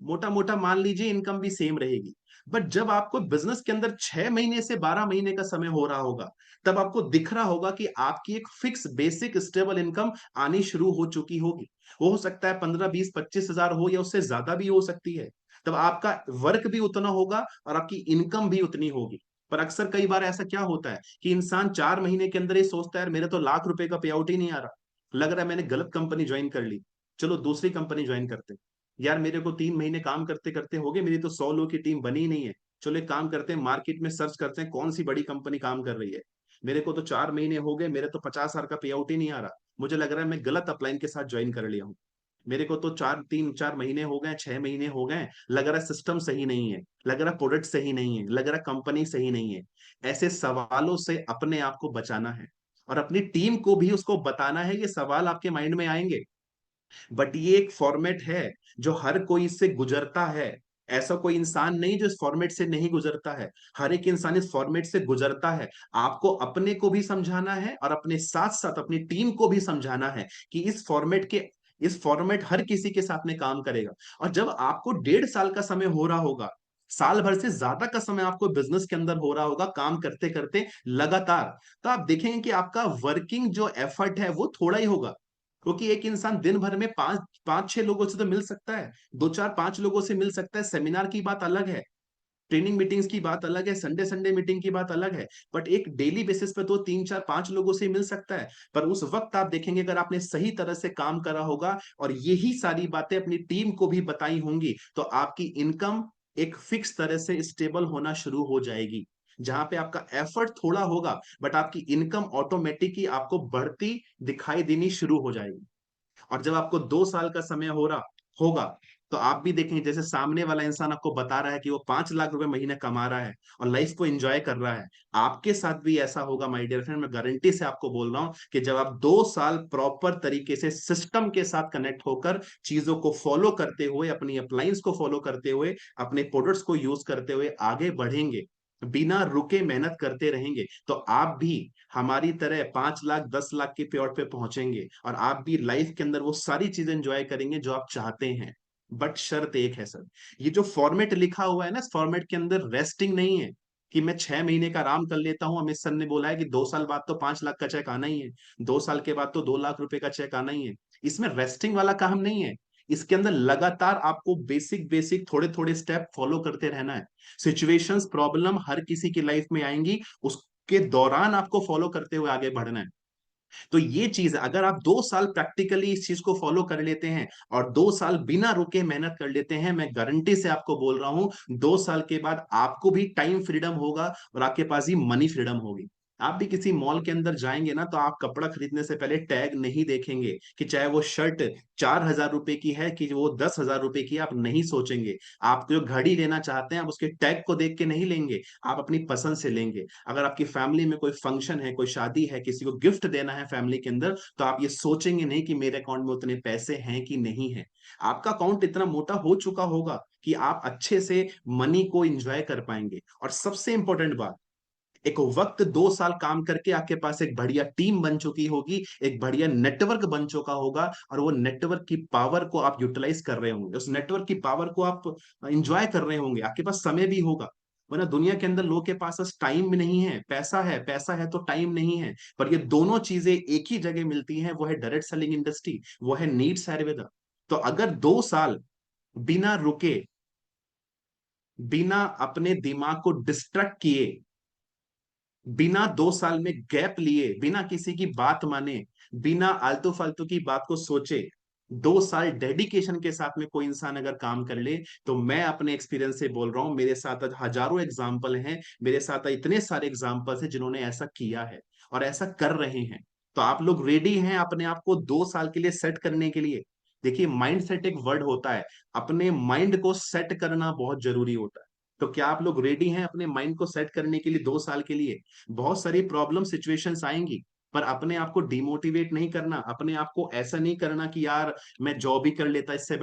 मोटा मोटा मान लीजिए इनकम भी सेम रहेगी। बट जब आपको बिजनेस के अंदर 6 महीने से 12 महीने का समय हो रहा होगा, तब आपको दिख रहा होगा कि आपकी एक फिक्स बेसिक स्टेबल इनकम आनी शुरू हो चुकी होगी। वो हो सकता है 15, 20, 25 हजार हो, या उससे ज्यादा भी हो सकती है। तब आपका वर्क भी उतना होगा और आपकी इनकम भी उतनी होगी। पर अक्सर कई बार ऐसा क्या होता है कि इंसान 4 महीने के अंदर ही सोचता है, यार मेरे तो लाख रुपए का पे आउट ही नहीं आ रहा, लग रहा है मैंने गलत कंपनी ज्वाइन कर ली, चलो दूसरी कंपनी ज्वाइन करते हैं। यार मेरे को 3 महीने काम करते करते हो गए, मेरी तो 100 लोग की टीम बनी ही नहीं है, चलो एक काम करते हैं, मार्केट में सर्च करते हैं कौन सी बड़ी कंपनी काम कर रही है। मेरे को तो 4 महीने हो गए, मेरे तो 50 हजार का पे आउट ही नहीं आ रहा, मुझे लग रहा है मैं गलत अपलाइन के साथ ज्वाइन कर लिया हूँ। मेरे को तो 3-4 महीने हो गए, 6 महीने हो गए, लग रहा है सिस्टम सही नहीं है, लग रहा है प्रोडक्ट सही नहीं है, लग रहा है कंपनी सही नहीं है। ऐसे सवालों से अपने आप को बचाना है, और अपनी टीम को भी उसको बताना है, ये सवाल आपके माइंड में आएंगे, बट ये एक फॉर्मेट है जो हर कोई इससे गुजरता है। ऐसा कोई इंसान नहीं जो इस फॉर्मेट से नहीं गुजरता है। हर एक इंसान इस फॉर्मेट से गुजरता है। आपको अपने को भी समझाना है और अपने साथ साथ अपनी टीम को भी समझाना है कि इस फॉर्मेट हर किसी के साथ में काम करेगा। और जब आपको 1.5 साल का समय हो रहा होगा, साल भर से ज्यादा का समय आपको बिजनेस के अंदर हो रहा होगा काम करते करते लगातार, तो आप देखेंगे कि आपका वर्किंग जो एफर्ट है वो थोड़ा ही होगा। क्योंकि एक इंसान दिन भर में पांच पांच छह लोगों से तो मिल सकता है, दो चार पांच लोगों से मिल सकता है, सेमिनार की बात अलग है, ट्रेनिंग मीटिंग्स की बात अलग है, संडे संडे मीटिंग की बात अलग है। बट एक डेली बेसिस पे तो तीन चार पांच लोगों से मिल सकता है। पर उस वक्त आप देखेंगे अगर आपने सही तरह से काम करा होगा और यही सारी बातें अपनी टीम को भी बताई होंगी, तो आपकी इनकम एक फिक्स तरह से स्टेबल होना शुरू हो जाएगी। जहां पे आपका एफर्ट थोड़ा होगा बट आपकी इनकम ऑटोमेटिकली आपको बढ़ती दिखाई देनी शुरू हो जाएगी। और जब आपको 2 साल का समय हो रहा होगा, तो आप भी देखेंगे जैसे सामने वाला इंसान आपको बता रहा है कि वो 5 लाख रुपए महीने कमा रहा है और लाइफ को एंजॉय कर रहा है, आपके साथ भी ऐसा होगा माय डियर फ्रेंड। मैं गारंटी से आपको बोल रहा हूं कि जब आप 2 साल प्रॉपर तरीके से सिस्टम के साथ कनेक्ट होकर चीजों को फॉलो करते हुए, अपनी अप्लायंस को फॉलो करते हुए, अपने प्रोडक्ट्स को यूज करते हुए आगे बढ़ेंगे, बिना रुके मेहनत करते रहेंगे, तो आप भी हमारी तरह 5 लाख 10 लाख के प्योर पे पहुंचेंगे और आप भी लाइफ के अंदर वो सारी चीजें एंजॉय करेंगे जो आप चाहते हैं। बट शर्त एक है सर, ये जो फॉर्मेट लिखा हुआ है ना, इस फॉर्मेट के अंदर रेस्टिंग नहीं है कि मैं 6 महीने का आराम कर लेता हूं। अमित सर ने बोला है कि 2 साल बाद तो 5 लाख का चेक आना ही है, 2 साल के बाद तो 2 लाख रुपए का चेक आना ही है। इसमें रेस्टिंग वाला काम नहीं है। इसके अंदर लगातार आपको बेसिक बेसिक थोड़े थोड़े स्टेप फॉलो करते रहना है। सिचुएशंस प्रॉब्लम हर किसी की लाइफ में आएंगी, उसके दौरान आपको फॉलो करते हुए आगे बढ़ना है। तो ये चीज अगर आप 2 साल प्रैक्टिकली इस चीज को फॉलो कर लेते हैं और 2 साल बिना रुके मेहनत कर लेते हैं, मैं गारंटी से आपको बोल रहा हूं 2 साल के बाद आपको भी टाइम फ्रीडम होगा और आपके पास ही मनी फ्रीडम होगी। आप भी किसी मॉल के अंदर जाएंगे ना, तो आप कपड़ा खरीदने से पहले टैग नहीं देखेंगे कि चाहे वो शर्ट 4,000 रुपए की है कि वो 10,000 रुपए की है, आप नहीं सोचेंगे। आप जो घड़ी लेना चाहते हैं आप उसके टैग को देख के नहीं लेंगे, आप अपनी पसंद से लेंगे। अगर आपकी फैमिली में कोई फंक्शन है, कोई शादी है, किसी को गिफ्ट देना है फैमिली के अंदर, तो आप ये सोचेंगे नहीं कि मेरे अकाउंट में उतने पैसे हैं कि नहीं है। आपका अकाउंट इतना मोटा हो चुका होगा कि आप अच्छे से मनी को एंजॉय कर पाएंगे। और सबसे इंपॉर्टेंट बात, एक वक्त 2 साल काम करके आपके पास एक बढ़िया टीम बन चुकी होगी, एक बढ़िया नेटवर्क बन चुका होगा, और वो नेटवर्क की पावर को आप यूटिलाइज कर रहे होंगे, उस नेटवर्क की पावर को आप इंजॉय कर रहे होंगे, आपके पास समय भी होगा। वरना दुनिया के अंदर लोगों के पास टाइम भी नहीं है, पैसा है तो टाइम नहीं है। पर ये दोनों चीजें एक ही जगह मिलती हैं, वो है डायरेक्ट सेलिंग इंडस्ट्री, वो है नीड्स आयुर्वेदा। तो अगर 2 साल बिना रुके, बिना अपने दिमाग को डिस्ट्रैक्ट किए, बिना 2 साल में गैप लिए, बिना किसी की बात माने, बिना आलतू फालतू की बात को सोचे, 2 साल डेडिकेशन के साथ में कोई इंसान अगर काम कर ले, तो मैं अपने एक्सपीरियंस से बोल रहा हूं, मेरे साथ आज हजारों एग्जाम्पल हैं, मेरे साथ इतने सारे एग्जाम्पल्स हैं जिन्होंने ऐसा किया है और ऐसा कर रहे हैं। तो आप लोग रेडी हैं अपने आप को 2 साल के लिए सेट करने के लिए? देखिए, माइंड सेट एक वर्ड होता है, अपने माइंड को सेट करना बहुत जरूरी होता है। तो क्या आप लोग रेडी हैं अपने माइंड को सेट करने के लिए 2 साल के लिए? बहुत सारी प्रॉब्लम सिचुएशंस आएंगी, पर अपने आप को डिमोटिवेट नहीं करना, अपने आप को ऐसा नहीं करना कि यार मैं जॉब ही कर लेता, इससे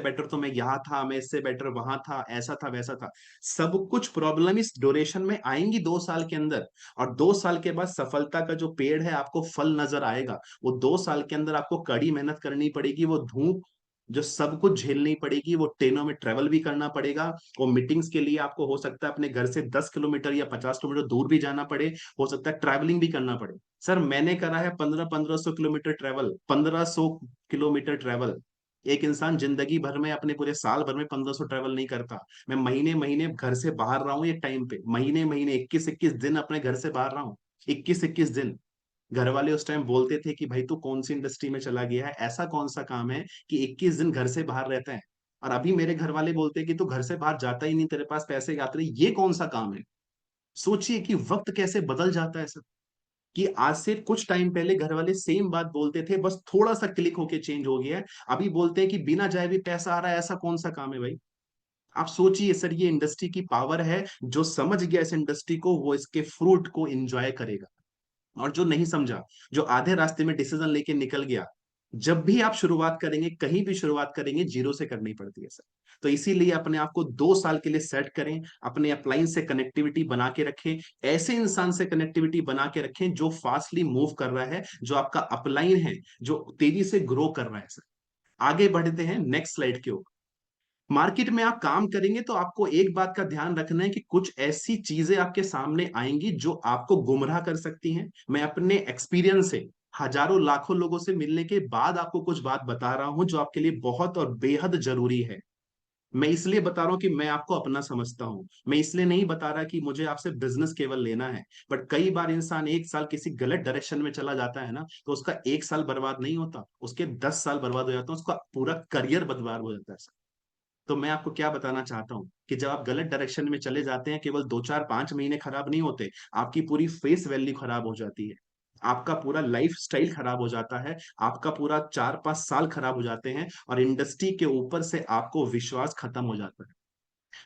बेटर तो मैं यहाँ था, मैं इससे बेटर वहां था, ऐसा था वैसा था। सब कुछ प्रॉब्लम इस ड्यूरेशन में आएंगी 2 साल के अंदर। और 2 साल के बाद सफलता का जो पेड़ है आपको फल नजर आएगा। वो 2 साल के अंदर आपको कड़ी मेहनत करनी पड़ेगी, वो धूप जो सब कुछ झेलनी पड़ेगी, वो ट्रेनों में ट्रेवल भी करना पड़ेगा, वो मीटिंग्स के लिए आपको हो सकता है अपने घर से 10 किलोमीटर या 50 किलोमीटर दूर भी जाना पड़े, हो सकता है ट्रैवलिंग भी करना पड़े। सर मैंने करा है 1500 किलोमीटर ट्रैवल, 1500 किलोमीटर ट्रैवल। एक इंसान जिंदगी भर में, अपने पूरे साल भर में 1500 ट्रैवल नहीं करता। मैं महीने महीने घर से बाहर रहा हूँ, एक टाइम पे महीने महीने 21-21 दिन अपने घर से बाहर रहा हूँ, 21-21 दिन। घर वाले उस टाइम बोलते थे कि भाई तू कौन सी इंडस्ट्री में चला गया है, ऐसा कौन सा काम है कि 21 दिन घर से बाहर रहता है। और अभी मेरे घर वाले बोलते हैं कि तू घर से बाहर जाता ही नहीं, तेरे पास पैसे आते नहीं, ये कौन सा काम है। सोचिए कि वक्त कैसे बदल जाता है सर। कि आज से कुछ टाइम पहले घर वाले सेम बात बोलते थे, बस थोड़ा सा क्लिक होके चेंज हो गया है। अभी बोलते हैं कि बिना जाए भी पैसा आ रहा है, ऐसा कौन सा काम है भाई। आप सोचिए सर, ये इंडस्ट्री की पावर है। जो समझ गया इस इंडस्ट्री को, वो इसके फ्रूट को एंजॉय करेगा। और जो नहीं समझा, जो आधे रास्ते में डिसीजन लेके निकल गया, जब भी आप शुरुआत करेंगे, कहीं भी शुरुआत करेंगे, जीरो से करनी पड़ती है सर। तो इसीलिए अपने आप को 2 साल के लिए सेट करें, अपने अपलाइन से कनेक्टिविटी बना के रखें, ऐसे इंसान से कनेक्टिविटी बना के रखें जो फास्टली मूव कर रहा है, जो आपका अपलाइन है, जो तेजी से ग्रो कर रहा है सर। आगे बढ़ते हैं नेक्स्ट स्लाइड के ऊपर। मार्केट में आप काम करेंगे तो आपको एक बात का ध्यान रखना है कि कुछ ऐसी चीजें आपके सामने आएंगी जो आपको गुमराह कर सकती हैं। मैं अपने एक्सपीरियंस से, हजारों लाखों लोगों से मिलने के बाद आपको कुछ बात बता रहा हूं जो आपके लिए बहुत और बेहद जरूरी है। मैं इसलिए बता रहा हूं कि मैं आपको अपना समझता हूं। मैं इसलिए नहीं बता रहा कि मुझे आपसे बिजनेस केवल लेना है। बट कई बार इंसान 1 साल किसी गलत डायरेक्शन में चला जाता है ना, तो उसका 1 साल बर्बाद नहीं होता, उसके 10 साल बर्बाद हो जाते हैं, उसका पूरा करियर बर्बाद हो जाता है। तो मैं आपको क्या बताना चाहता हूँ कि जब आप गलत डायरेक्शन में चले जाते हैं, केवल 2 4 5 महीने खराब नहीं होते, आपकी पूरी फेस वैल्यू खराब हो जाती है, आपका पूरा लाइफ स्टाइल खराब हो जाता है, आपका पूरा 4 5 साल खराब हो जाते हैं, और इंडस्ट्री के ऊपर से आपको विश्वास खत्म हो जाता है।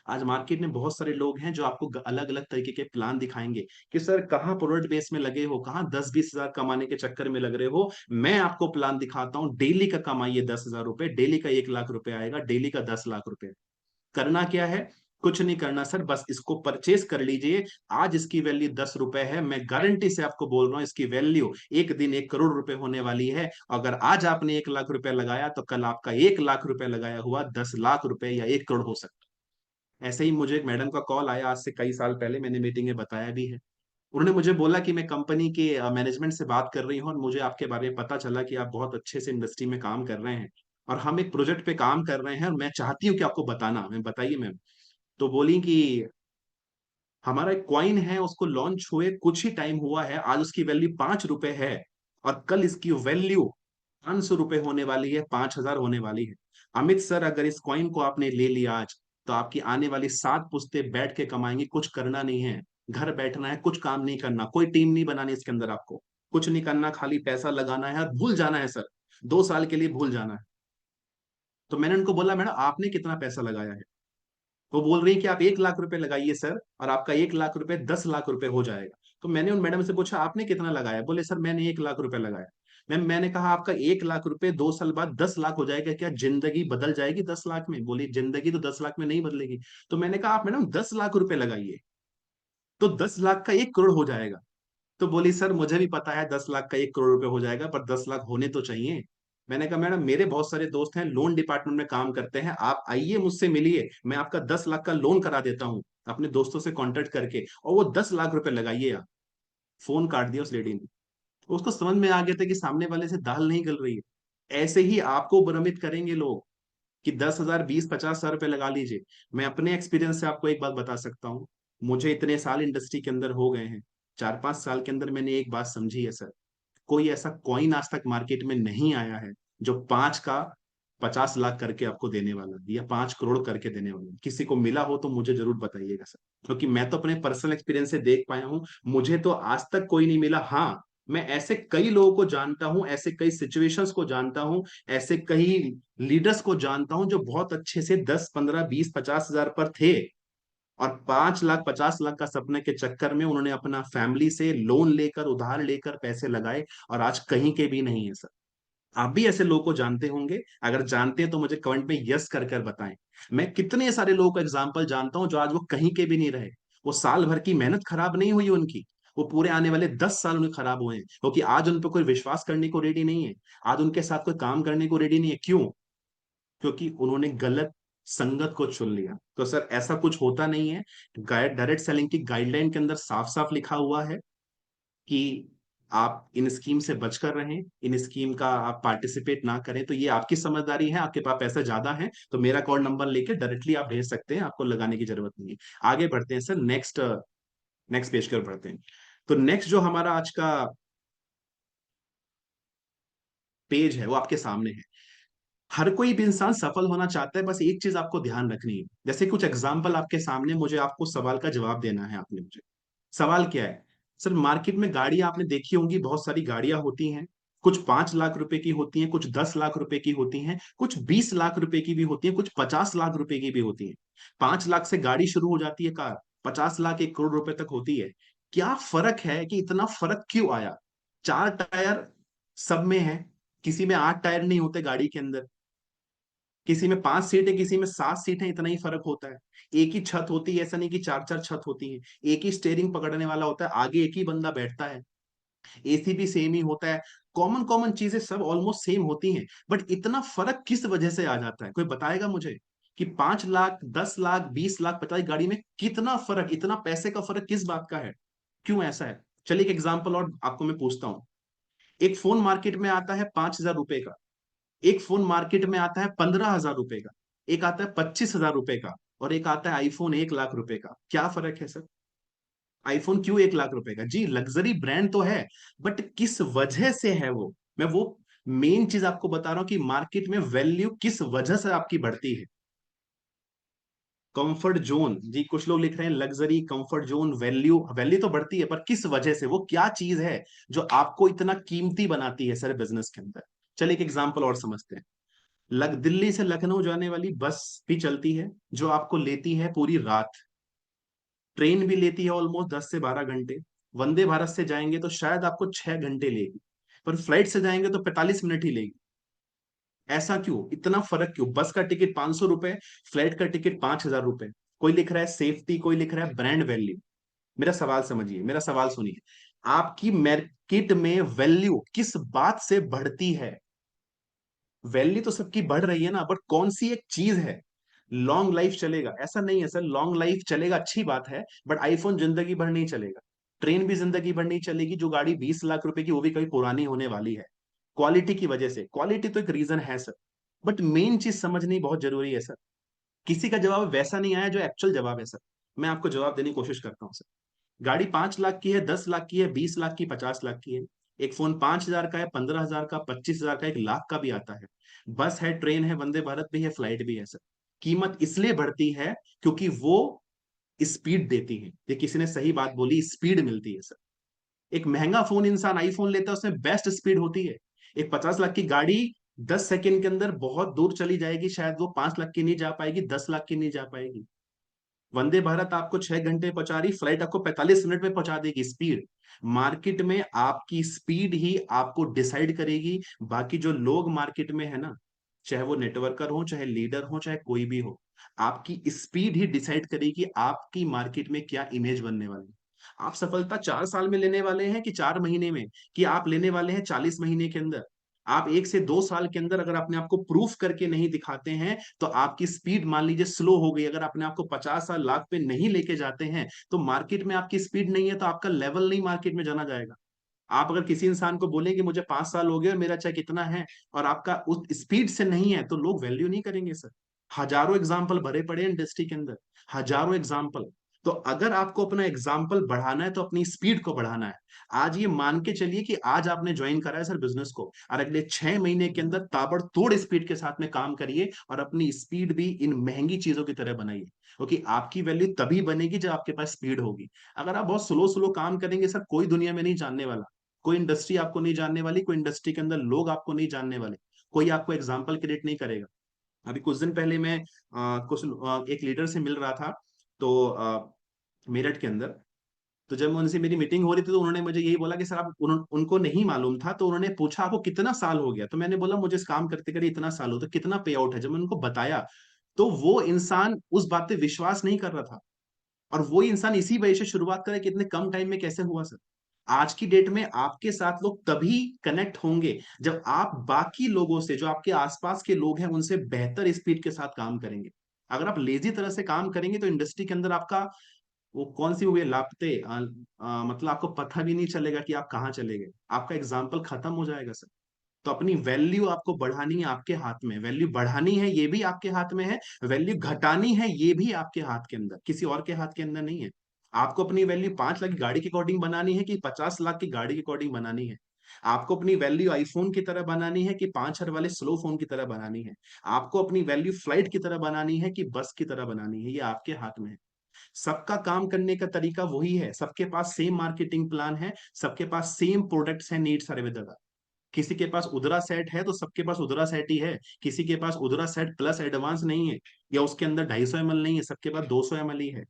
आज मार्केट में बहुत सारे लोग हैं जो आपको अलग अलग तरीके के प्लान दिखाएंगे कि सर कहाँ प्रोडक्ट बेस में लगे हो, कहाँ 10 20 हजार कमाने के चक्कर में लग रहे हो। मैं आपको प्लान दिखाता हूँ, डेली का कमाइए 10 हजार रुपए, डेली का 1 लाख रुपए आएगा, डेली का 10 लाख रुपए। करना क्या है? कुछ नहीं करना सर, बस इसको परचेज कर लीजिए। आज इसकी वैल्यू 10 रुपए है, मैं गारंटी से आपको बोल रहा हूँ इसकी वैल्यू एक दिन 1 करोड़ रुपए होने वाली है। अगर आज आपने 1 लाख रुपए लगाया तो कल आपका 1 लाख रुपए लगाया हुआ 10 लाख रुपए या 1 करोड़ हो सकता है। ऐसे ही मुझे एक मैडम का कॉल आया आज से कई साल पहले, मैंने मीटिंग में बताया भी है। उन्होंने मुझे बोला कि मैं कंपनी के मैनेजमेंट से बात कर रही हूँ और मुझे आपके बारे में पता चला कि आप बहुत अच्छे से इंडस्ट्री में काम कर रहे हैं, और हम एक प्रोजेक्ट पे काम कर रहे हैं, और मैं चाहती हूँ कि आपको बताना। मैं बताइए मैम। तो बोली कि हमारा एक कॉइन है, उसको लॉन्च हुए कुछ ही टाइम हुआ है, आज उसकी वैल्यू 5 रुपए है, और कल इसकी वैल्यू 500 रुपए होने वाली है, 5 हजार होने वाली है। अमित सर, अगर इस कॉइन को आपने ले लिया आज, तो आपकी आने वाली 7 पुश्ते बैठ के कमाएंगी, कुछ करना नहीं है, घर बैठना है, कुछ काम नहीं करना, कोई टीम नहीं बनानी इसके अंदर, आपको कुछ नहीं करना, खाली पैसा लगाना है और भूल जाना है सर। 2 साल के लिए भूल जाना है। तो मैंने उनको बोला, मैडम आपने कितना पैसा लगाया है? वो बोल रही है कि आप 1 लाख रुपए लगाइए सर, और आपका 1 लाख रुपए 10 लाख रुपए हो जाएगा। तो मैंने उन मैडम से पूछा, आपने कितना लगाया? बोले सर मैंने 1 लाख रुपए लगाया। मैम, मैंने कहा आपका 1 लाख रुपए 2 साल बाद 10 लाख हो जाएगा, क्या जिंदगी बदल जाएगी 10 लाख में? बोली जिंदगी तो 10 लाख में नहीं बदलेगी। तो मैंने कहा आप मैडम 10 लाख रुपए लगाइए, तो 10 लाख का 1 करोड़ हो जाएगा। तो बोली सर मुझे भी पता है 10 लाख का 1 करोड़ रुपए हो जाएगा, पर 10 लाख होने तो चाहिए। मैंने कहा मैडम मेरे बहुत सारे दोस्त हैं, लोन डिपार्टमेंट में काम करते हैं, आप आइए मुझसे मिलिए, मैं आपका 10 लाख का लोन करा देता हूँ, अपने दोस्तों से कांटेक्ट करके, और वो 10 लाख रुपए लगाइए आप। फोन काट दिया उस लेडी ने। उसको समझ में आ गया था कि सामने वाले से दाल नहीं गल रही है। ऐसे ही आपको भ्रमित करेंगे लोग कि 10 हजार 20 50 हजार रुपए लगा लीजिए। मैं अपने एक्सपीरियंस से आपको एक बात बता सकता हूँ, मुझे इतने साल इंडस्ट्री के अंदर हो गए हैं, 4 5 साल के अंदर मैंने एक बात समझी है सर, कोई ऐसा कॉइन आज तक मार्केट में नहीं आया है जो 5 का 50 लाख करके आपको देने वाला है, या 5 करोड़ करके देने वाला है। किसी को मिला हो तो मुझे जरूर बताइएगा सर, क्योंकि मैं तो अपने पर्सनल एक्सपीरियंस से देख पाया हूं, मुझे तो आज तक कोई नहीं मिला। हाँ, मैं ऐसे कई लोगों को जानता हूं, ऐसे कई सिचुएशंस को जानता हूं, ऐसे कई लीडर्स को जानता हूं जो बहुत अच्छे से 10 15 20 50 हजार पर थे, और 5 लाख 50 लाख का सपने के चक्कर में उन्होंने अपना फैमिली से लोन लेकर, उधार लेकर पैसे लगाए, और आज कहीं के भी नहीं है सर। आप भी ऐसे लोगों को जानते होंगे, अगर जानते हैं तो मुझे कमेंट में यस कर कर बताएं। मैं कितने सारे लोगों का एग्जाम्पल जानता हूं जो आज वो कहीं के भी नहीं रहे। वो साल भर की मेहनत खराब नहीं हुई उनकी, वो पूरे आने वाले 10 साल उन्हें खराब हुए हैं, क्योंकि आज उन पर कोई विश्वास करने को रेडी नहीं है, आज उनके साथ कोई काम करने को रेडी नहीं है। क्यों? क्योंकि उन्होंने गलत संगत को चुन लिया। तो सर ऐसा कुछ होता नहीं है। डायरेक्ट सेलिंग की गाइडलाइन के अंदर साफ साफ लिखा हुआ है कि आप इन स्कीम से बचकर रहें, इन स्कीम का आप पार्टिसिपेट ना करें। तो ये आपकी समझदारी है, आपके पास पैसा ज्यादा है तो मेरा कॉल नंबर लेके डायरेक्टली आप भेज सकते हैं, आपको लगाने की जरूरत नहीं है। आगे बढ़ते हैं सर, नेक्स्ट नेक्स्ट पेज की ओर बढ़ते हैं। तो नेक्स्ट जो हमारा आज का पेज है वो आपके सामने है। हर कोई भी इंसान सफल होना चाहता है, बस एक चीज आपको ध्यान रखनी है। जैसे कुछ एग्जाम्पल आपके सामने, मुझे आपको सवाल का जवाब देना है। आपने मुझे सवाल क्या है? सर मार्केट में गाड़ियां आपने देखी होंगी, बहुत सारी गाड़ियां होती हैं, कुछ 5 लाख रुपए की होती हैं, कुछ 10 लाख रुपए की होती हैं, कुछ 20 लाख रुपए की भी होती हैं, कुछ 50 लाख रुपए की भी होती हैं। 5 लाख से गाड़ी शुरू हो जाती है कार, 50 लाख 1 करोड़ रुपए तक होती है। क्या फर्क है कि इतना फर्क क्यों आया? चार टायर सब में है, किसी में 8 टायर नहीं होते गाड़ी के अंदर, किसी में 5 सीट है, किसी में 7 सीट है, इतना ही फर्क होता है। एक ही छत होती है, ऐसा नहीं कि चार चार छत होती है। एक ही स्टेयरिंग पकड़ने वाला होता है, आगे एक ही बंदा बैठता है। एसी भी सेम ही होता है। कॉमन कॉमन चीजें सब ऑलमोस्ट सेम होती हैं, बट इतना फर्क किस वजह से आ जाता है? कोई बताएगा मुझे कि 5 लाख, 10 लाख, 20 लाख, 50 गाड़ी में कितना फर्क, इतना पैसे का फर्क किस बात का है? क्यों ऐसा है? चलिए एक एग्जांपल और आपको मैं पूछता हूँ। एक फोन मार्केट में आता है 5,000 रुपए का, एक फोन मार्केट में आता है 15,000 रुपए का, एक आता है 25,000 रुपए का, और एक आता है आईफोन 1 लाख रुपए का। क्या फर्क है सर? आईफोन क्यों 1 लाख रुपए का? जी लग्जरी ब्रांड तो है, बट किस वजह से है वो? मैं वो मेन चीज आपको बता रहा हूं कि मार्केट में वैल्यू किस वजह से आपकी बढ़ती है। कंफर्ट जोन, जी कुछ लोग लिख रहे हैं luxury comfort zone, value value तो बढ़ती है, पर किस वजह से? वो क्या चीज है जो आपको इतना कीमती बनाती है सर बिजनेस के अंदर? चलिए एक एग्जांपल और समझते हैं। दिल्ली से लखनऊ जाने वाली बस भी चलती है, जो आपको लेती है पूरी रात। ट्रेन भी लेती है ऑलमोस्ट 10 से 12 घंटे। वंदे भारत से जाएंगे तो शायद आपको 6 घंटे लेगी, पर फ्लाइट से जाएंगे तो 45 मिनट ही लेगी। ऐसा क्यों? इतना फर्क क्यों? बस का टिकट 500 रुपए, फ्लाइट का टिकट 5,000 रुपए। कोई लिख रहा है सेफ्टी, कोई लिख रहा है ब्रांड वैल्यू। मेरा सवाल समझिए, मेरा सवाल सुनिए। आपकी मार्केट में वैल्यू किस बात से बढ़ती है? वैल्यू तो सबकी बढ़ रही है ना, बट कौन सी एक चीज है? लॉन्ग लाइफ चलेगा ऐसा नहीं है सर, लॉन्ग लाइफ चलेगा अच्छी बात है, बट आईफोन जिंदगी भर नहीं चलेगा। ट्रेन भी जिंदगी भर नहीं चलेगी, जो गाड़ी 20 लाख रुपए की वो भी कभी पुरानी होने वाली है। क्वालिटी की वजह से, क्वालिटी तो एक रीजन है सर, बट मेन चीज समझनी बहुत जरूरी है सर। किसी का जवाब वैसा नहीं आया जो एक्चुअल जवाब है सर। मैं आपको जवाब देने की कोशिश करता हूँ सर। गाड़ी 5 लाख की है, 10 लाख की है, 20 लाख की, 50 लाख की है। एक फोन 5,000 का है, 15,000 का, 25,000 का, 1 लाख का भी आता है। बस है, ट्रेन है, वंदे भारत भी है, फ्लाइट भी है सर। कीमत इसलिए बढ़ती है क्योंकि वो स्पीड देती है। ये किसी ने सही बात बोली, स्पीड मिलती है सर। एक महंगा फोन इंसान आईफोन लेता है, उसमें बेस्ट स्पीड होती है। एक 50 लाख की गाड़ी 10 सेकेंड के अंदर बहुत दूर चली जाएगी, शायद वो 5 लाख की नहीं जा पाएगी, 10 लाख की नहीं जा पाएगी। वंदे भारत आपको 6 घंटे पहुंचा रही, फ्लाइट आपको 45 मिनट में पहुंचा देगी। स्पीड, मार्केट में आपकी स्पीड ही आपको डिसाइड करेगी। बाकी जो लोग मार्केट में है ना, चाहे वो नेटवर्कर हो, चाहे लीडर हो, चाहे कोई भी हो, आपकी स्पीड ही डिसाइड करेगी आपकी मार्केट में क्या इमेज बनने वाली है। आप सफलता 4 साल में लेने वाले हैं कि 4 महीने में, कि आप लेने वाले हैं 40 महीने के अंदर? आप 1 से 2 साल के अंदर अगर अपने आप को प्रूफ करके नहीं दिखाते हैं, तो आपकी स्पीड मान लीजिए स्लो हो गई। अगर अपने आप को 50 साल लाख पे नहीं लेके जाते हैं, तो मार्केट में आपकी स्पीड नहीं है, तो आपका लेवल नहीं मार्केट में जाना जाएगा। आप अगर किसी इंसान को बोलेंगे मुझे 5 साल हो गए और मेरा चेक इतना है, और आपका उस स्पीड से नहीं है, तो लोग वैल्यू नहीं करेंगे सर। हजारों एग्जाम्पल भरे पड़े हैं इंडस्ट्री के अंदर, हजारों एग्जाम्पल। तो अगर आपको अपना एग्जाम्पल बढ़ाना है, तो अपनी स्पीड को बढ़ाना है। आज ये मान के चलिए कि आज आपने ज्वाइन करा है सर बिजनेस को, और अगले 6 महीने के अंदर ताबड़तोड़ स्पीड के साथ में काम करिए, और अपनी स्पीड भी इन महंगी चीजों की तरह बनाइए। क्योंकि आपकी वैल्यू तभी बनेगी जब आपके पास स्पीड होगी। अगर आप बहुत स्लो स्लो काम करेंगे सर, कोई दुनिया में नहीं जानने वाला। कोई इंडस्ट्री आपको नहीं जानने वाली, कोई इंडस्ट्री के अंदर लोग आपको नहीं जानने वाले, कोई आपको एग्जाम्पल क्रिएट नहीं करेगा। अभी कुछ दिन पहले मैं एक लीडर से मिल रहा था, तो मेरठ के अंदर। तो जब उनसे मेरी मीटिंग हो रही थी, तो उन्होंने मुझे यही बोला कि सर आप उनको नहीं मालूम था, तो उन्होंने पूछा आपको कितना साल हो गया? तो मैंने बोला मुझे इस काम करते करते इतना साल हो, तो कितना पे आउट है? जब मैंने उनको बताया, तो वो इंसान उस बात पे विश्वास नहीं कर रहा था। और वो इंसान इसी वजह से शुरुआत करे कि इतने कम टाइम में कैसे हुआ सर। आज की डेट में आपके साथ लोग तभी कनेक्ट होंगे जब आप बाकी लोगों से, जो आपके आसपास के लोग हैं, उनसे बेहतर स्पीड के साथ काम करेंगे। अगर आप लेजी तरह से काम करेंगे, तो इंडस्ट्री के अंदर आपका वो कौन सी मूवी है, लापते मतलब आपको पता भी नहीं चलेगा कि आप कहाँ चले गए। आपका एग्जाम्पल खत्म हो जाएगा सर। तो अपनी वैल्यू आपको बढ़ानी है, आपके हाथ में। वैल्यू बढ़ानी है, ये भी आपके हाथ में है। वैल्यू घटानी है, ये भी आपके हाथ के अंदर, किसी और के हाथ के अंदर नहीं है। आपको अपनी वैल्यू 5 लाख की गाड़ी के अकॉर्डिंग बनानी है कि 50 लाख की गाड़ी के अकॉर्डिंग बनानी है? आपको अपनी वैल्यू आईफोन की तरह बनानी है कि 5 हजार वाले स्लो फोन की तरह बनानी है? आपको अपनी वैल्यू फ्लाइट की तरह बनानी है कि बस की तरह बनानी है? ये आपके हाथ में है। सबका काम करने का तरीका वही है, सबके पास सेम मार्केटिंग प्लान है, सबके पास सेम प्रोडक्ट्स हैं, नीड्स सारे विद। किसी के पास उधरा सेट है तो सबके पास उधरा सेट ही है। किसी के पास उधरा सेट प्लस एडवांस नहीं है, या उसके अंदर 250 ml नहीं है, सबके पास 200 ml ही है।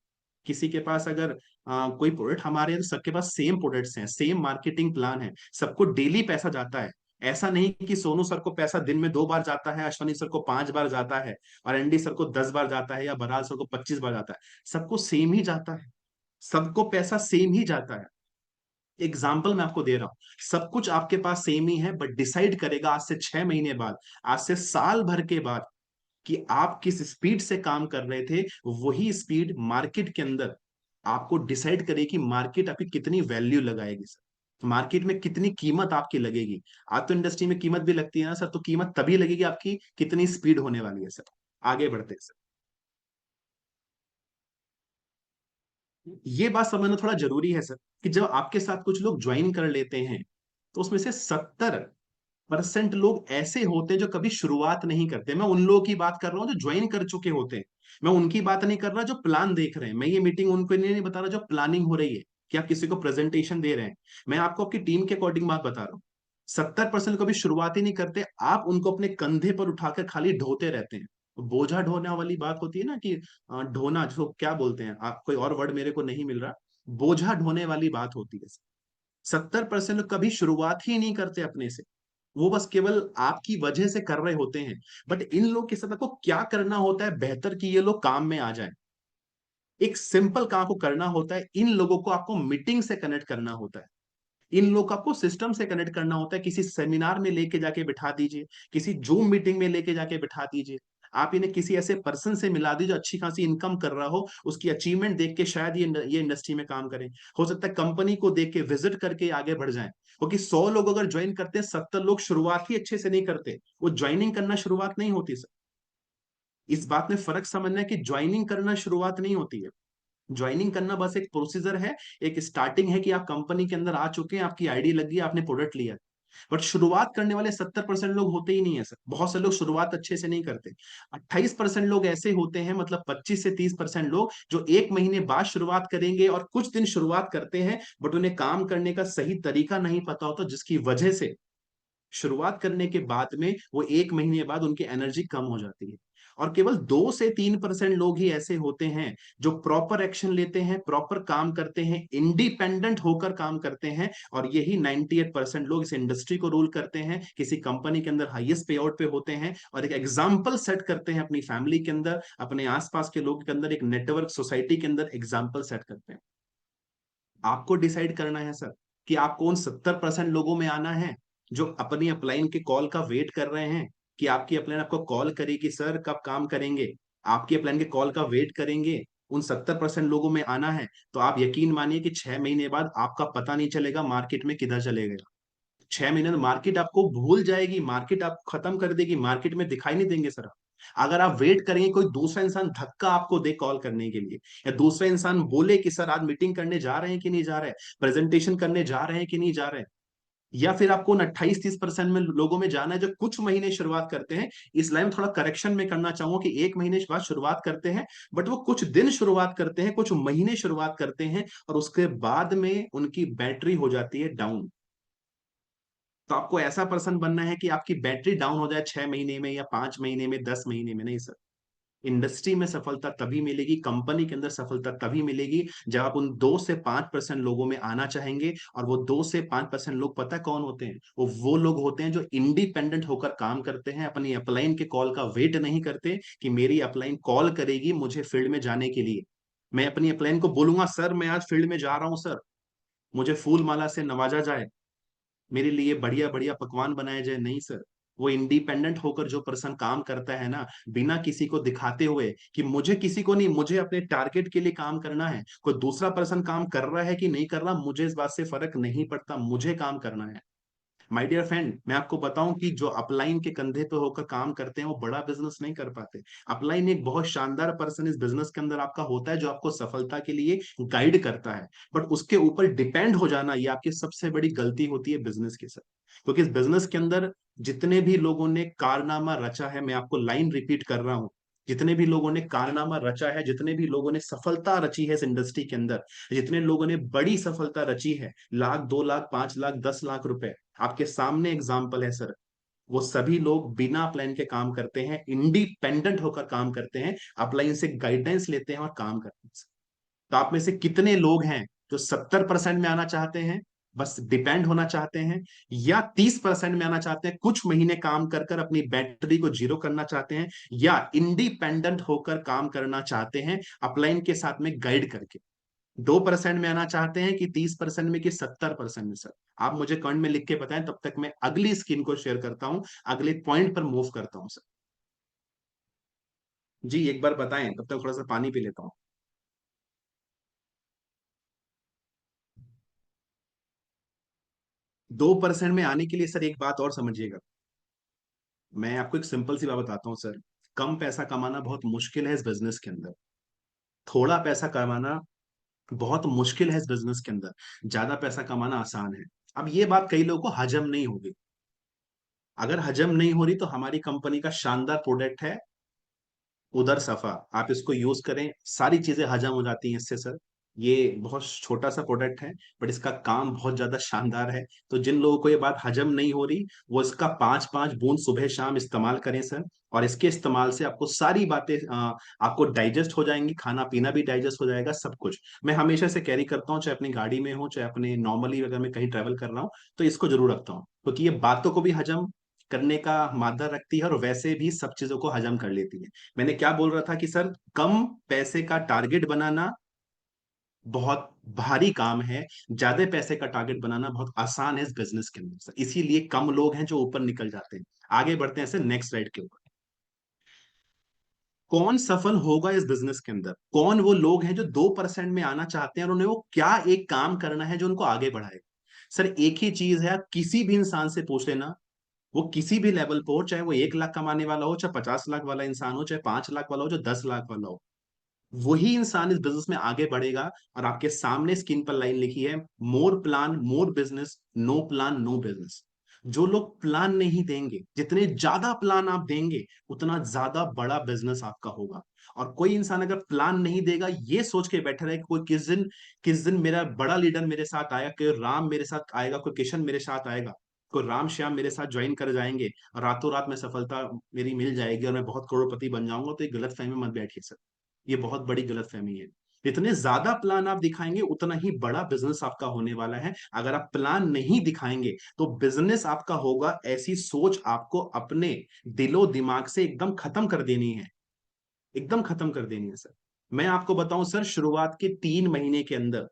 किसी के पास अगर कोई प्रोडक्ट हमारे हैं, तो सबके पास सेम प्रोडक्ट्स हैं, सेम मार्केटिंग प्लान है, सबको डेली पैसा जाता है। ऐसा नहीं कि सोनू सर को पैसा दिन में 2 बार जाता है, अश्वनी सर को 5 बार जाता है, और एनडी सर को 10 बार जाता है, या बराल सर को 25 बार जाता है। सबको सेम ही जाता है, सबको पैसा सेम ही जाता है। एग्जाम्पल मैं आपको दे रहा हूं, सब कुछ आपके पास सेम ही है, बट डिसाइड करेगा आज से 6 महीने बाद, आज से साल भर के बाद, कि आप किस स्पीड से काम कर रहे थे। वही स्पीड मार्केट के अंदर आपको डिसाइड करे कि मार्केट आपकी कितनी वैल्यू लगाएगी सर, मार्केट में कितनी कीमत आपकी लगेगी। आज तो इंडस्ट्री में कीमत भी लगती है ना सर, तो कीमत तभी लगेगी आपकी कितनी स्पीड होने वाली है सर। आगे बढ़ते हैं सर। ये बात समझना थोड़ा जरूरी है सर, कि जब आपके साथ कुछ लोग ज्वाइन कर लेते हैं, तो उसमें से 70% लोग ऐसे होते हैं जो कभी शुरुआत नहीं करते। मैं उन लोगों की बात कर रहा हूँ जो ज्वाइन कर चुके होते हैं। मैं उनकी बात नहीं कर रहा जो प्लान देख रहे हैं। मैं ये मीटिंग उनको नहीं बता रहा जो प्लानिंग हो रही है, कि आप किसी को प्रेजेंटेशन दे रहे हैं। मैं आपको आपकी टीम के अकॉर्डिंग बात बता रहा हूँ। 70% कभी शुरुआत ही नहीं करते, आप उनको अपने कंधे पर उठाकर खाली ढोते रहते हैं। बोझा ढोने वाली बात होती है ना, कि ढोना, जो क्या बोलते हैं आप, कोई और वर्ड मेरे को नहीं मिल रहा, बोझा ढोने वाली बात होती है। 70% लोग कभी शुरुआत ही नहीं करते अपने से, वो बस केवल आपकी वजह से कर रहे होते हैं। बट इन लोग के साथ आपको क्या करना होता है बेहतर, कि ये लोग काम में आ जाए। एक सिंपल काम को करना होता है, इन लोगों को आपको मीटिंग से कनेक्ट करना होता है, इन लोग को आपको सिस्टम से कनेक्ट करना होता है। किसी सेमिनार में लेके जाके बिठा दीजिए, किसी जूम मीटिंग में लेके जाके बिठा दीजिए। आप इन्हें किसी ऐसे पर्सन से मिला दीजिए जो अच्छी खासी इनकम कर रहा हो, उसकी अचीवमेंट देख के शायद ये इंडस्ट्री में काम करें। हो सकता है कंपनी को देख के विजिट करके आगे बढ़ जाएं। क्योंकि 100 लोग अगर ज्वाइन करते हैं, 70 लोग शुरुआत ही अच्छे से नहीं करते, वो ज्वाइनिंग करना शुरुआत नहीं होती सर। इस बात में फर्क समझना है कि ज्वाइनिंग करना शुरुआत नहीं होती है। ज्वाइनिंग करना बस एक प्रोसीजर है, एक स्टार्टिंग है, कि आप कंपनी के अंदर आ चुके हैं, आपकी आईडी लग गई, आपने प्रोडक्ट लिया। बट शुरुआत करने वाले 70% लोग होते ही नहीं है सर। बहुत से लोग शुरुआत अच्छे से नहीं करते। 28% लोग ऐसे होते हैं, मतलब 25 से 30% लोग जो 1 महीने बाद शुरुआत करेंगे, और कुछ दिन शुरुआत करते हैं, बट उन्हें काम करने का सही तरीका नहीं पता होता, जिसकी वजह से शुरुआत करने के बाद में वो 1 महीने बाद उनकी एनर्जी कम हो जाती है। और केवल 2 से 3% लोग ही ऐसे होते हैं जो प्रॉपर एक्शन लेते हैं, प्रॉपर काम करते हैं, इंडिपेंडेंट होकर काम करते हैं। और यही 98% लोग इस इंडस्ट्री को रूल करते हैं, किसी कंपनी के अंदर हाईएस्ट पे आउट पे होते हैं, और एक एग्जाम्पल सेट करते हैं अपनी फैमिली के अंदर, अपने आसपास के लोगों के अंदर, एक नेटवर्क सोसाइटी के अंदर एग्जाम्पल सेट करते हैं। आपको डिसाइड करना है सर, कि आपको उन 70% लोगों में आना है जो अपनी अपलाइन के कॉल का वेट कर रहे हैं, कि आपकी अपलाइन आपको कॉल करेगी सर कब काम करेंगे, आपकी अपलाइन के कॉल का वेट करेंगे। उन 70% लोगों में आना है, तो आप यकीन मानिए कि 6 महीने बाद आपका पता नहीं चलेगा मार्केट में किधर चले गए। 6 महीने में मार्केट आपको भूल जाएगी, मार्केट आप खत्म कर देगी, मार्केट में दिखाई नहीं देंगे सर आप। अगर आप वेट करेंगे कोई दूसरा इंसान धक्का आपको दे कॉल करने के लिए, या दूसरा इंसान बोले कि सर आज मीटिंग करने जा रहे हैं कि नहीं जा रहे हैं, प्रेजेंटेशन करने जा रहे हैं कि नहीं जा रहे हैं, या फिर आपको उन 28-30% में लोगों में जाना है जो कुछ महीने शुरुआत करते हैं। इस लाइन में थोड़ा करेक्शन में करना चाहूंगा, कि 1 महीने बाद शुरुआत करते हैं, बट वो कुछ दिन शुरुआत करते हैं, कुछ महीने शुरुआत करते हैं, और उसके बाद में उनकी बैटरी हो जाती है डाउन। तो आपको ऐसा पर्सन बनना है कि आपकी बैटरी डाउन हो जाए 6 महीने में, या 5 महीने में, 10 महीने में नहीं सर। इंडस्ट्री में सफलता तभी मिलेगी, कंपनी के अंदर सफलता तभी मिलेगी, जब आप उन 2 से 5% लोगों में आना चाहेंगे। और वो 2 से 5% लोग पता है कौन होते हैं? वो लोग होते हैं जो इंडिपेंडेंट होकर काम करते हैं, अपनी अपलाइन के कॉल का वेट नहीं करते, कि मेरी अपलाइन कॉल करेगी मुझे फील्ड में जाने के लिए, मैं अपनी अपलाइन को बोलूंगा सर मैं आज फील्ड में जा रहा हूं सर, मुझे फूल माला से नवाजा जाए, मेरे लिए बढ़िया बढ़िया पकवान बनाए जाए। नहीं सर, वो इंडिपेंडेंट होकर जो पर्सन काम करता है ना, बिना किसी को दिखाते हुए, कि मुझे किसी को नहीं, मुझे अपने टारगेट के लिए काम करना है, कोई दूसरा पर्सन काम कर रहा है कि नहीं कर रहा मुझे इस बात से फर्क नहीं पड़ता, मुझे काम करना है। माय डियर फ्रेंड, मैं आपको बताऊं कि जो अपलाइन के कंधे पे होकर काम करते हैं वो बड़ा बिजनेस नहीं कर पाते। अपलाइन एक बहुत शानदार पर्सन इस बिजनेस के अंदर आपका होता है, जो आपको सफलता के लिए गाइड करता है। बट उसके ऊपर डिपेंड हो जाना, ये आपकी सबसे बड़ी गलती होती है बिजनेस के साथ। क्योंकि इस बिजनेस के अंदर जितने भी लोगों ने कारनामा रचा है, मैं आपको लाइन रिपीट कर रहा हूं, जितने भी लोगों ने कारनामा रचा है, जितने भी लोगों ने सफलता रची है इस इंडस्ट्री के अंदर, जितने लोगों ने बड़ी सफलता रची है, लाख, 2 लाख, 5 लाख, 10 लाख रुपए, आपके सामने एग्जाम्पल है सर। वो सभी लोग बिना प्लान के काम करते हैं, इंडिपेंडेंट होकर काम करते हैं, अपलाइन से गाइडेंस लेते हैं और काम करते हैं। तो आप में से कितने लोग हैं जो 70% में आना चाहते हैं, बस डिपेंड होना चाहते हैं, या 30% में आना चाहते हैं, कुछ महीने काम कर कर अपनी बैटरी को जीरो करना चाहते हैं, या इंडिपेंडेंट होकर काम करना चाहते हैं अपलाइन के साथ में गाइड करके। 2% में आना चाहते हैं कि 30% में कि 70% में? सर आप मुझे कमेंट में लिख के बताएं, तब तक मैं अगली स्कीम को शेयर करता हूं, अगले पॉइंट पर मूव करता हूं सर। जी एक बार बताएं, तब तक थोड़ा सा पानी पी लेता हूं। 2% में आने के लिए सर एक बात और समझिएगा, मैं आपको एक सिंपल सी बात बताता हूँ सर। कम पैसा कमाना बहुत मुश्किल है इस बिजनेस के अंदर, थोड़ा पैसा कमाना बहुत मुश्किल है इस बिजनेस के अंदर, ज्यादा पैसा कमाना आसान है। अब ये बात कई लोगों को हजम नहीं होगी। अगर हजम नहीं हो रही तो हमारी कंपनी का शानदार प्रोडक्ट है उदर सफा, आप इसको यूज करें, सारी चीजें हजम हो जाती हैं इससे सर। ये बहुत छोटा सा प्रोडक्ट है, बट इसका काम बहुत ज्यादा शानदार है। तो जिन लोगों को ये बात हजम नहीं हो रही, वो इसका 5-5 बूंद सुबह शाम इस्तेमाल करें सर। और इसके इस्तेमाल से आपको सारी बातें आपको डाइजेस्ट हो जाएंगी, खाना पीना भी डाइजेस्ट हो जाएगा, सब कुछ। मैं हमेशा से कैरी करता हूँ, चाहे अपनी गाड़ी में हो चाहे अपने नॉर्मली अगर मैं कहीं ट्रेवल कर रहा हूँ, तो इसको जरूर रखता हूँ, क्योंकि ये बातों को भी हजम करने का मादा रखती है और वैसे भी सब चीजों को हजम कर लेती है। मैंने क्या बोल रहा था कि सर, कम पैसे का टारगेट बनाना बहुत भारी काम है, ज्यादा पैसे का टारगेट बनाना बहुत आसान है इस बिजनेस के अंदर सर। इसीलिए कम लोग हैं जो ऊपर निकल जाते हैं। आगे बढ़ते हैं सर नेक्स्ट स्लाइड के ऊपर। कौन सफल होगा इस बिजनेस के अंदर? कौन वो लोग हैं जो 2% में आना चाहते हैं और उन्हें वो क्या एक काम करना है जो उनको आगे बढ़ाए? सर एक ही चीज है, आप किसी भी इंसान से पूछ लेना, वो किसी भी लेवल पर हो, चाहे वो 1 लाख कमाने वाला हो, चाहे 50 लाख वाला इंसान हो, चाहे 5 लाख वाला हो, जो 10 लाख वाला हो, वही इंसान इस बिजनेस में आगे बढ़ेगा। और आपके सामने स्क्रीन पर लाइन लिखी है, more plan more business, no plan no business. जो लोग प्लान नहीं देंगे, जितने ज्यादा प्लान आप देंगे, उतना ज्यादा बड़ा बिजनेस आपका होगा। और कोई इंसान अगर प्लान नहीं देगा, ये सोच के बैठा रहे कि कोई किस दिन मेरा बड़ा लीडर मेरे साथ आया, कोई राम मेरे साथ आएगा, कोई किशन मेरे साथ आएगा, कोई राम श्याम मेरे साथ ज्वाइन कर जाएंगे और रातों रात में सफलता मेरी मिल जाएगी और मैं बहुत करोड़पति बन जाऊंगा, तो ये गलत फहमी में मत बैठिए सर। ये बहुत बड़ी गलतफहमी है। जितने ज्यादा प्लान आप दिखाएंगे, उतना ही बड़ा बिजनेस आपका होने वाला है। अगर आप प्लान नहीं दिखाएंगे, तो बिजनेस आपका होगा, ऐसी सोच आपको अपने दिलो दिमाग से एकदम खत्म कर देनी है, एकदम खत्म कर देनी है सर। मैं आपको बताऊं सर, शुरुआत के 3 महीने के अंदर,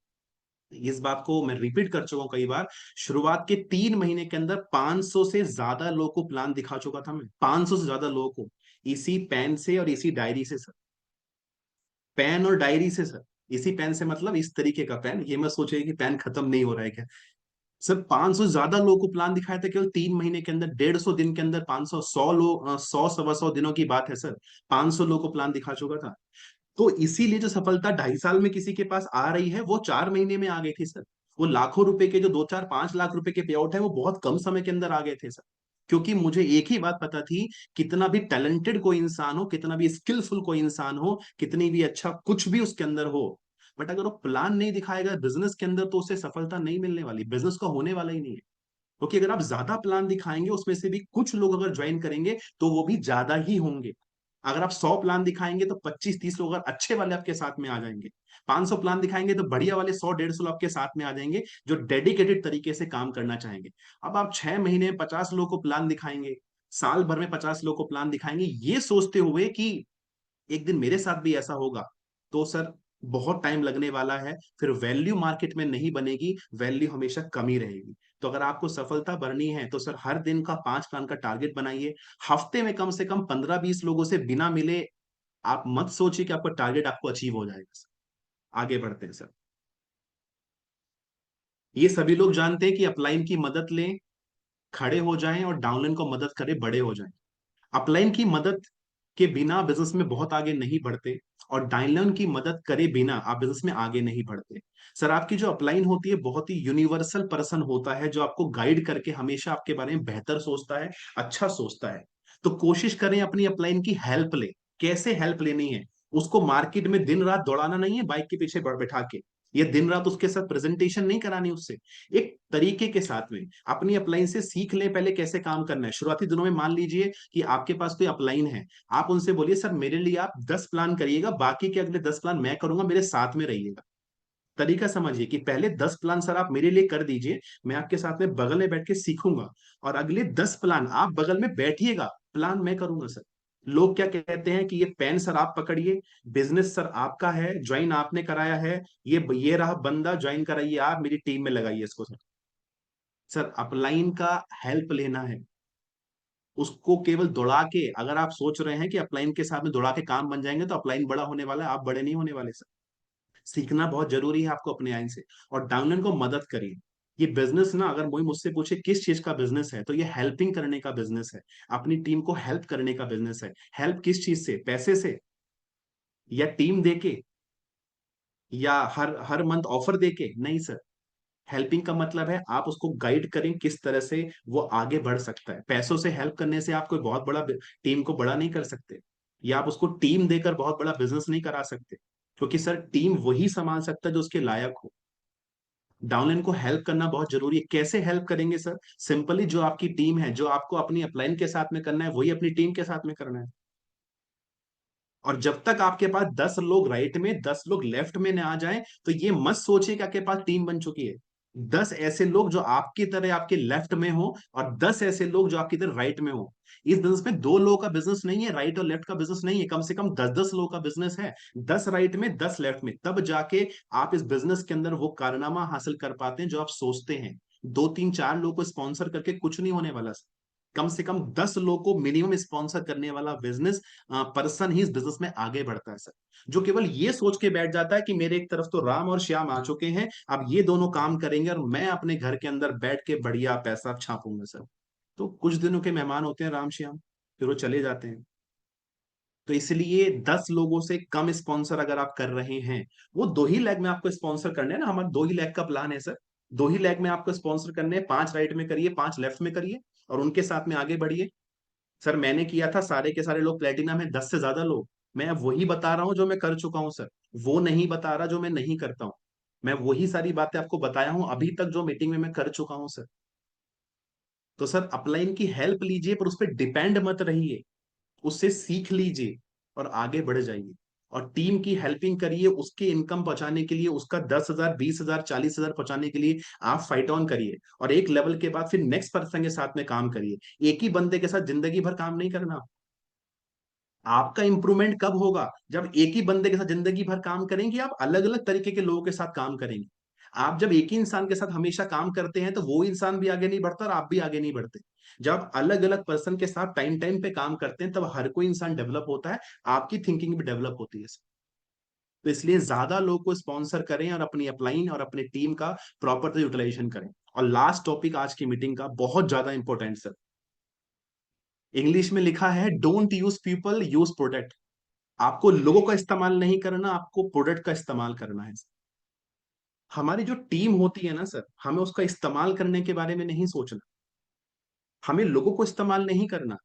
इस बात को मैं रिपीट कर चुका हूं कई बार, शुरुआत के 3 महीने के अंदर 500 से ज्यादा लोगों को प्लान दिखा चुका था मैं, 500 से ज्यादा लोगों को, इसी पेन से और इसी डायरी से सर। पेन और डायरी से सर। इसी पेन से मतलब इस तरीके का पेन, ये मत सोचिए कि पेन खत्म नहीं हो रहा है क्या। सर 500 ज्यादा लोगों को प्लान दिखाया था केवल 3 महीने के अंदर, 150 दिन के अंदर 500, 100 लोग, 100 सवा 100 दिनों की बात है सर, 500 लोगों को प्लान दिखा चुका था। तो इसीलिए जो सफलता 2.5 साल में किसी के पास आ रही है, वो 4 महीने में आ गई थी सर। वो लाखों रुपए के जो 2 4 5 लाख रुपए के पे आउट है, वो बहुत कम समय के अंदर आ गए थे सर। क्योंकि मुझे एक ही बात पता थी, कितना भी टैलेंटेड कोई इंसान हो, कितना भी स्किलफुल कोई इंसान हो, कितनी भी अच्छा कुछ भी उसके अंदर हो, बट अगर वो प्लान नहीं दिखाएगा बिजनेस के अंदर, तो उसे सफलता नहीं मिलने वाली, बिजनेस का होने वाला ही नहीं है। क्योंकि अगर आप ज्यादा प्लान दिखाएंगे, उसमें से भी कुछ लोग अगर ज्वाइन करेंगे, तो वो भी ज्यादा ही होंगे। अगर आप 100 प्लान दिखाएंगे, तो 25-30 लोग अगर अच्छे वाले आपके साथ में आ जाएंगे। 500 प्लान दिखाएंगे तो बढ़िया वाले 100-150 लोग आपके साथ में आ जाएंगे, जो डेडिकेटेड तरीके से काम करना चाहेंगे। अब आप 6 महीने में 50 लोगों को प्लान दिखाएंगे, साल भर में 50 लोगों को प्लान दिखाएंगे, ये सोचते हुए कि एक दिन मेरे साथ भी ऐसा होगा, तो सर बहुत टाइम लगने वाला है। फिर वैल्यू मार्केट में नहीं बनेगी, वैल्यू हमेशा कमी रहेगी। तो अगर आपको सफलता बढ़नी है, तो सर हर दिन का 5 प्लान का टारगेट बनाइए। हफ्ते में कम से कम 15-20 लोगों से बिना मिले आप मत सोचिए कि आपका टारगेट आपको अचीव हो जाएगा सर। आगे बढ़ते हैं सर। ये सभी लोग जानते हैं कि अपलाइन की मदद लें, खड़े हो जाएं, और डाउनलाइन को मदद करें, बड़े हो जाएं। अपलाइन की मदद के बिना आप बिजनेस में बहुत आगे नहीं बढ़ते, और डाउनलाइन की मदद करे बिना आप बिजनेस में आगे नहीं बढ़ते। सर आपकी जो अपलाइन होती है, बहुत ही यूनिवर्सल पर्सन होता है, जो आपको गाइड करके हमेशा आपके बारे में बेहतर सोचता है, अच्छा सोचता है। तो कोशिश करें अपनी अपलाइन की हेल्प ले। कैसे हेल्प लेनी है? उसको मार्केट में दिन रात दौड़ाना नहीं है बाइक के पीछे बैठा के, ये दिन रात उसके साथ प्रेजेंटेशन नहीं करानी उससे। एक तरीके के साथ में अपनी अपलाइन से सीख ले पहले कैसे काम करना है। शुरुआती दिनों में मान लीजिए कि आपके पास कोई अपलाइन है, आप उनसे बोलिए, सर मेरे लिए आप 10 प्लान करिएगा, बाकी के अगले 10 प्लान मैं करूंगा, मेरे साथ में रहिएगा। तरीका समझिए कि पहले 10 प्लान सर आप मेरे लिए कर दीजिए, मैं आपके साथ में बगल में बैठ के सीखूंगा, और अगले 10 प्लान आप बगल में बैठिएगा, प्लान मैं करूंगा सर। लोग क्या कहते हैं कि ये पेन सर आप पकड़िए, बिजनेस सर आपका है, ज्वाइन आपने कराया है, ये रहा बंदा, ज्वाइन कराइए, आप मेरी टीम में लगाइए इसको सर। सर अपलाइन का हेल्प लेना है, उसको केवल दौड़ा के, अगर आप सोच रहे हैं कि अपलाइन के साथ में दौड़ा के काम बन जाएंगे तो अपलाइन बड़ा होने वाला है, आप बड़े नहीं होने वाले सर। सीखना बहुत जरूरी है आपको अपने आइन से, और डाउनलाइन को मदद करिए। ये बिजनेस ना, अगर कोई मुझसे पूछे किस चीज का बिजनेस है, तो ये हेल्पिंग करने का बिजनेस है, अपनी टीम को हेल्प करने का बिजनेस है। हेल्प किस चीज से? पैसे से, या टीम देके, या हर हर मंथ ऑफर देके? नहीं सर। हेल्पिंग का मतलब है आप उसको गाइड करें किस तरह से वो आगे बढ़ सकता है। पैसों से हेल्प करने से आप कोई बहुत बड़ा टीम को बड़ा नहीं कर सकते, या आप उसको टीम देकर बहुत बड़ा बिजनेस नहीं करा सकते, क्योंकि सर टीम वही संभाल सकता है जो उसके लायक हो। डाउनलाइन को हेल्प करना बहुत जरूरी है। कैसे हेल्प करेंगे सर? सिंपली, जो आपकी टीम है, जो आपको अपनी अपलाइन के साथ में करना है, वही अपनी टीम के साथ में करना है। और जब तक आपके पास 10 लोग राइट में, 10 लोग लेफ्ट में ना आ जाएं, तो ये मत सोचिए कि आपके पास टीम बन चुकी है। 10 ऐसे लोग जो आपकी तरह आपके लेफ्ट में हो, और 10 ऐसे लोग जो आपकी तरह राइट में हो। इस बिजनेस में 2 लोगों का बिजनेस नहीं है, राइट और लेफ्ट का बिजनेस नहीं है, कम से कम 10-10 लोगों का बिजनेस है। 10 राइट में, 10 लेफ्ट में, तब जाके आप इस बिजनेस के अंदर वो कारनामा हासिल कर पाते हैं जो आप सोचते हैं। 2-3-4 लोगों को स्पॉन्सर करके कुछ नहीं होने वाला। कम से कम 10 लोग को मिनिमम स्पॉन्सर करने वाला बिजनेस पर्सन ही इस बिजनेस में आगे बढ़ता है सर। जो केवल ये सोच के बैठ जाता है कि मेरे एक तरफ तो राम और श्याम आ चुके हैं, अब ये दोनों काम करेंगे और मैं अपने घर के अंदर बैठ के बढ़िया पैसा छापूंगा सर, तो कुछ दिनों के मेहमान होते हैं राम श्याम, फिर वो चले जाते हैं। तो इसलिए 10 लोगों से कम स्पॉन्सर अगर आप कर रहे हैं, वो 2 ही लेग में आपको स्पॉन्सर करने हैं ना, हमारा 2 ही लेग का प्लान है सर। 2 ही लेग में आपको स्पॉन्सर करने हैं, 5 राइट में करिए, 5 लेफ्ट में करिए, और उनके साथ में आगे बढ़िए। सर मैंने किया था, सारे के सारे लोग प्लेटिनम है, 10 से ज्यादा लोग। मैं अब वही बता रहा हूं जो मैं कर चुका हूं सर, वो नहीं बता रहा जो मैं नहीं करता हूं। मैं वही सारी बातें आपको बताया हूं अभी तक जो मीटिंग में मैं कर चुका हूं सर। तो सर अपलाइन की हेल्प लीजिए, पर उस पर डिपेंड मत रहिए, उससे सीख लीजिए और आगे बढ़ जाइए। और टीम की हेल्पिंग करिए, उसके इनकम पहुंचाने के लिए, उसका 10,000, 20,000, 40,000 पहुंचाने के लिए आप फाइट ऑन करिए। और एक लेवल के बाद फिर नेक्स्ट पर्सन के साथ में काम करिए। एक ही बंदे के साथ जिंदगी भर काम नहीं करना। आपका इंप्रूवमेंट कब होगा? जब एक ही बंदे के साथ जिंदगी भर काम करेंगे, आप अलग अलग तरीके के लोगों के साथ काम करेंगे। आप जब एक ही इंसान के साथ हमेशा काम करते हैं, तो वो इंसान भी आगे नहीं बढ़ता और आप भी आगे नहीं बढ़ते। जब अलग अलग पर्सन के साथ टाइम टाइम पे काम करते हैं, तब हर कोई इंसान डेवलप होता है, आपकी थिंकिंग भी डेवलप होती है। तो इसलिए ज्यादा लोग को स्पॉन्सर करें और अपनी अपलाइन और अपनी टीम का प्रॉपर यूटिलाइजेशन करें। और लास्ट टॉपिक आज की मीटिंग का बहुत ज्यादा इंपॉर्टेंट सर, इंग्लिश में लिखा है, don't use people, use product. आपको लोगों का इस्तेमाल नहीं करना, आपको प्रोडक्ट का इस्तेमाल करना है। हमारी जो टीम होती है ना सर, हमें उसका इस्तेमाल करने के बारे में नहीं सोचना, हमें लोगों को इस्तेमाल नहीं करना।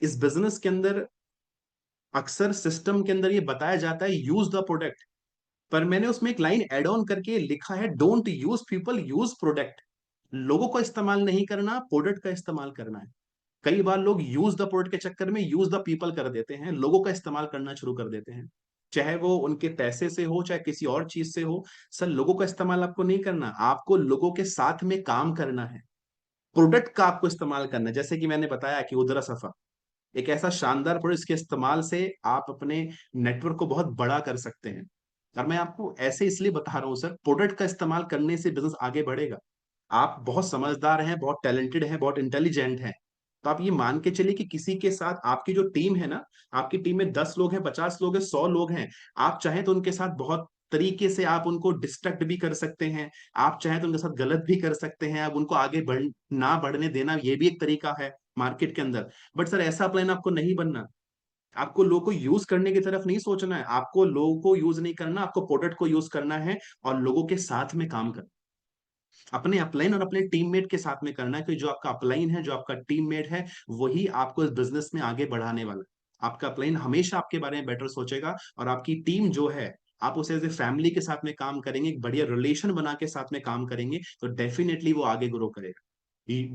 इस बिजनेस के अंदर अक्सर सिस्टम के अंदर ये बताया जाता है, यूज द प्रोडक्ट, पर मैंने उसमें एक लाइन एड ऑन करके लिखा है, don't use people, use product. लोगों का इस्तेमाल नहीं करना, प्रोडक्ट का इस्तेमाल करना है। कई बार लोग यूज द प्रोडक्ट के चक्कर में यूज द पीपल कर देते हैं, लोगों का इस्तेमाल करना शुरू कर देते हैं, चाहे वो उनके पैसे से हो, चाहे किसी और चीज से हो। सर लोगों का इस्तेमाल आपको नहीं करना, आपको लोगों के साथ में काम करना है। प्रोडक्ट का आपको इस्तेमाल करना है। जैसे कि मैंने बताया कि उदरा सफा एक ऐसा शानदार प्रोडक्ट, इसके इस्तेमाल से आप अपने नेटवर्क को बहुत बड़ा कर सकते हैं। और मैं आपको ऐसे इसलिए बता रहा हूं सर, प्रोडक्ट का इस्तेमाल करने से बिजनेस आगे बढ़ेगा। आप बहुत समझदार हैं, बहुत टैलेंटेड हैं, बहुत इंटेलिजेंट हैं, तो आप ये मान के चलिए कि किसी के साथ आपकी जो टीम है ना, आपकी टीम में 10 लोग हैं, 50 लोग हैं, 100 लोग हैं, आप चाहें तो उनके साथ बहुत तरीके से आप उनको डिस्ट्रैक्ट भी कर सकते हैं, आप चाहें तो उनके साथ गलत भी कर सकते हैं, अब उनको आगे ना बढ़ने देना, ये भी एक तरीका है मार्केट के अंदर। बट सर ऐसा प्लान आपको नहीं बनना। आपको लोगों को यूज करने की तरफ नहीं सोचना है, आपको लोगों को यूज नहीं करना, आपको प्रोडक्ट को यूज करना है, और लोगों के साथ में काम करना, अपने अपलाइन और अपने टीममेट के साथ में करना है, कि जो आपका अपलाइन है, जो आपका टीममेट है, वही आपको इस बिजनेस में आगे बढ़ाने वाला है। आपका अपलाइन हमेशा आपके बारे में बेटर सोचेगा, और आपकी टीम जो है, आप उसे एज ए फैमिली के साथ में काम करेंगे, एक बढ़िया रिलेशन बना के साथ में काम करेंगे, तो डेफिनेटली वो आगे ग्रो करेगा।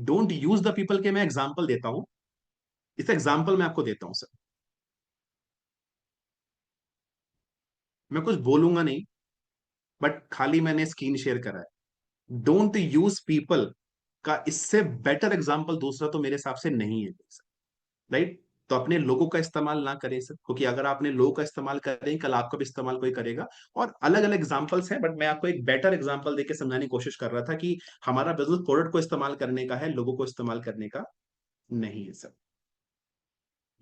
डोंट यूज द पीपल के मैं एग्जाम्पल देता हूं, इस एग्जाम्पल मैं आपको देता हूं सर। मैं कुछ बोलूंगा नहीं, बट खाली मैंने स्क्रीन शेयर करा है। डोंट यूज पीपल का इससे बेटर एग्जाम्पल दूसरा तो मेरे हिसाब से नहीं है, राइट। तो अपने लोगों का इस्तेमाल ना करें सर, क्योंकि अगर आपने लोगों का इस्तेमाल करें, कल आपका भी इस्तेमाल कोई करेगा। और अलग अलग एग्जांपल्स हैं, बट मैं आपको एक बेटर एग्जांपल देके समझाने की कोशिश कर रहा था कि हमारा बिजनेस प्रोडक्ट को इस्तेमाल करने का है, लोगों को इस्तेमाल करने का नहीं है सर।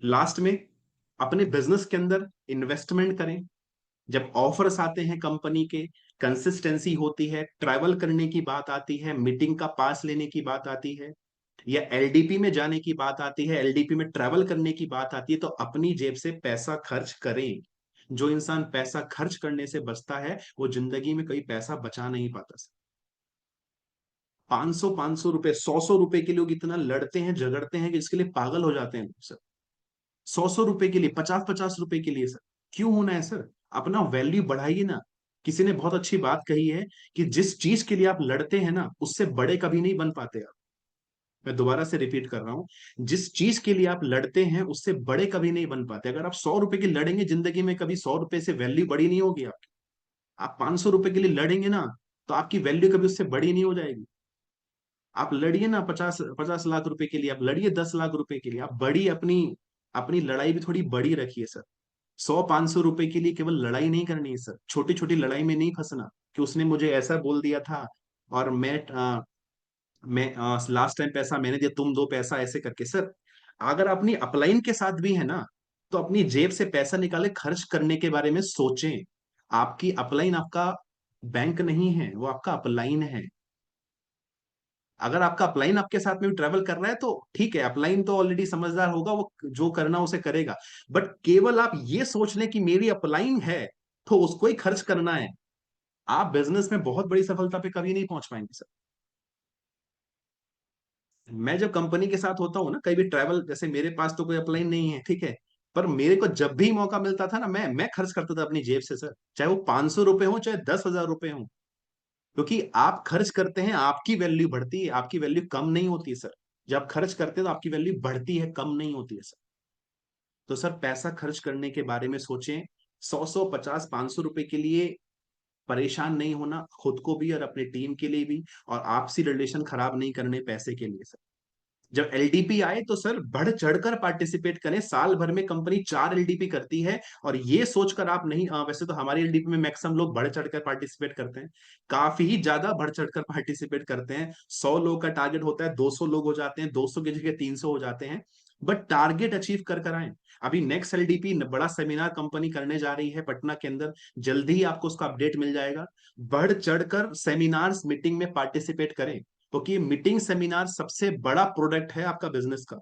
लास्ट में, अपने बिजनेस के अंदर इन्वेस्टमेंट करें। जब ऑफर्स आते हैं कंपनी के, कंसिस्टेंसी होती है, ट्रैवल करने की बात आती है, मीटिंग का पास लेने की बात आती है, या एलडीपी में जाने की बात आती है, एलडीपी में ट्रैवल करने की बात आती है, तो अपनी जेब से पैसा खर्च करें। जो इंसान पैसा खर्च करने से बचता है वो जिंदगी में कभी पैसा बचा नहीं पाता सर। 500 500 रुपए, 100 100 रुपए के लोग इतना लड़ते हैं, झगड़ते हैं कि इसके लिए पागल हो जाते हैं लोग सर। 100 100 रुपए के लिए, 50 50 रुपए के लिए सर। क्यों होना है सर? अपना वैल्यू बढ़ाइए ना। किसी ने बहुत अच्छी बात कही है कि जिस चीज के लिए आप लड़ते हैं ना, उससे बड़े कभी नहीं बन पाते आप। मैं दोबारा से रिपीट कर रहा हूं, जिस चीज के लिए आप लड़ते हैं उससे बड़े कभी नहीं बन पाते। अगर आप 100 रुपए की लड़ेंगे जिंदगी में, कभी 100 रुपए से वैल्यू बड़ी नहीं होगी आपकी। आप 500 रुपए के लिए लड़ेंगे ना, तो आपकी वैल्यू कभी उससे बड़ी नहीं हो जाएगी। आप लड़िए ना 50 50 लाख रुपए के लिए, आप लड़िए 10 लाख रुपए के लिए, आप बड़ी अपनी अपनी लड़ाई भी थोड़ी बड़ी रखिए सर। 100 500 रुपए के लिए केवल लड़ाई नहीं करनी है सर, छोटी छोटी लड़ाई में नहीं फंसना कि उसने मुझे ऐसा बोल दिया था और मैं लास्ट टाइम पैसा मैंने दिया, तुम दो पैसा, ऐसे करके सर। अगर अपनी अपलाइन के साथ भी है ना, तो अपनी जेब से पैसा निकाले, खर्च करने के बारे में सोचें। आपकी अपलाइन आपका बैंक नहीं है, वो आपका अपलाइन है। अगर आपका अपलाइन आपके साथ में भी ट्रेवल कर रहा है तो ठीक है, अपलाइन तो ऑलरेडी समझदार होगा, वो जो करना उसे करेगा। बट केवल आप ये सोच लें कि मेरी अपलाइन है तो उसको ही खर्च करना है, आप बिजनेस में बहुत बड़ी सफलता पे कभी नहीं पहुंच पाएंगे सर। मैं जब कंपनी के साथ होता हूँ ना, कहीं भी ट्रैवल, जैसे मेरे पास तो कोई अपलाइन नहीं है, ठीक है, पर मेरे को जब भी मौका मिलता था ना, मैं खर्च करता था अपनी जेब से सर। चाहे वो 500 रुपए हो, चाहे 10,000 रुपए हो। क्योंकि आप खर्च करते हैं, आपकी वैल्यू बढ़ती है, आपकी वैल्यू कम नहीं होती है सर। जब आप खर्च करते हैं तो आपकी वैल्यू बढ़ती है, कम नहीं होती है सर। तो सर, पैसा खर्च करने के बारे में सोचें। 100 100 50 500 रुपए के लिए परेशान नहीं होना, खुद को भी और अपनी टीम के लिए भी, और आपसी रिलेशन खराब नहीं करने पैसे के लिए सर। जब एलडीपी आए तो सर बढ़ चढ़कर पार्टिसिपेट करें। साल भर में कंपनी 4 एलडीपी करती है, और ये सोचकर आप नहीं, वैसे तो हमारी एलडीपी में मैक्सिमम लोग बढ़ चढ़कर पार्टिसिपेट करते हैं, काफी ज्यादा बढ़ चढ़कर पार्टिसिपेट करते हैं। 100 लोग का टारगेट होता है, 200 लोग हो जाते हैं, 200 की जगह 300 हो जाते हैं। बट टारगेट अचीव कर आए। अभी नेक्स्ट एलडीपी बड़ा सेमिनार कंपनी करने जा रही है पटना के अंदर, जल्दी ही आपको उसका अपडेट मिल जाएगा। बढ़ चढ़कर सेमिनार्स मीटिंग में पार्टिसिपेट करें, क्योंकि मीटिंग सेमिनार सबसे बड़ा प्रोडक्ट है आपका बिजनेस का।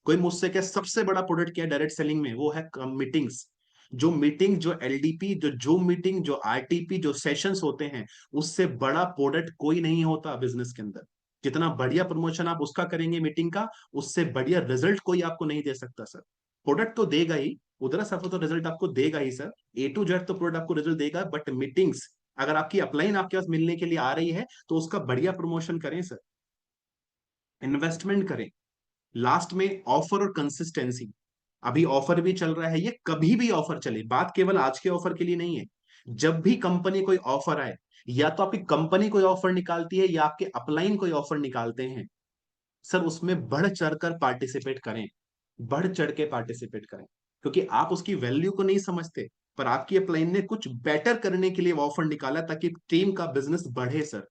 कोई मुझसे क्या, सबसे बड़ा प्रोडक्ट क्या है डायरेक्ट सेलिंग में, वो है मीटिंग्स। जो मीटिंग, जो एलडीपी, जो जूम मीटिंग, जो आरटीपी, जो सेशंस होते हैं, उससे बड़ा प्रोडक्ट कोई नहीं होता बिजनेस के अंदर। जितना बढ़िया प्रमोशन आप उसका करेंगे मीटिंग का, उससे बढ़िया रिजल्ट कोई आपको नहीं दे सकता सर। प्रोडक्ट तो देगा ही, उधर सफर तो रिजल्ट आपको देगा ही सर। A to Z तो प्रोडक्ट आपको रिजल्ट देगा, बट मीटिंग्स, अगर आपकी अपलाइन आपके पास मिलने के लिए आ रही है तो उसका बढ़िया प्रमोशन करें सर। इन्वेस्टमेंट करें। लास्ट में, ऑफर और कंसिस्टेंसी। अभी ऑफर भी चल रहा है, ये कभी भी ऑफर चले, बात केवल आज के ऑफर के लिए नहीं है। जब भी कंपनी कोई ऑफर आए, या तो आपकी कंपनी कोई ऑफर निकालती है या आपके अपलाइन कोई ऑफर निकालते हैं, सर उसमें बढ़ चढ़कर पार्टिसिपेट करें। बढ़ चढ़ के पार्टिसिपेट करें, क्योंकि आप उसकी वैल्यू को नहीं समझते, पर आपकी अपलाइन ने कुछ बेटर करने के लिए ऑफर निकाला ताकि टीम का बिजनेस बढ़े सर।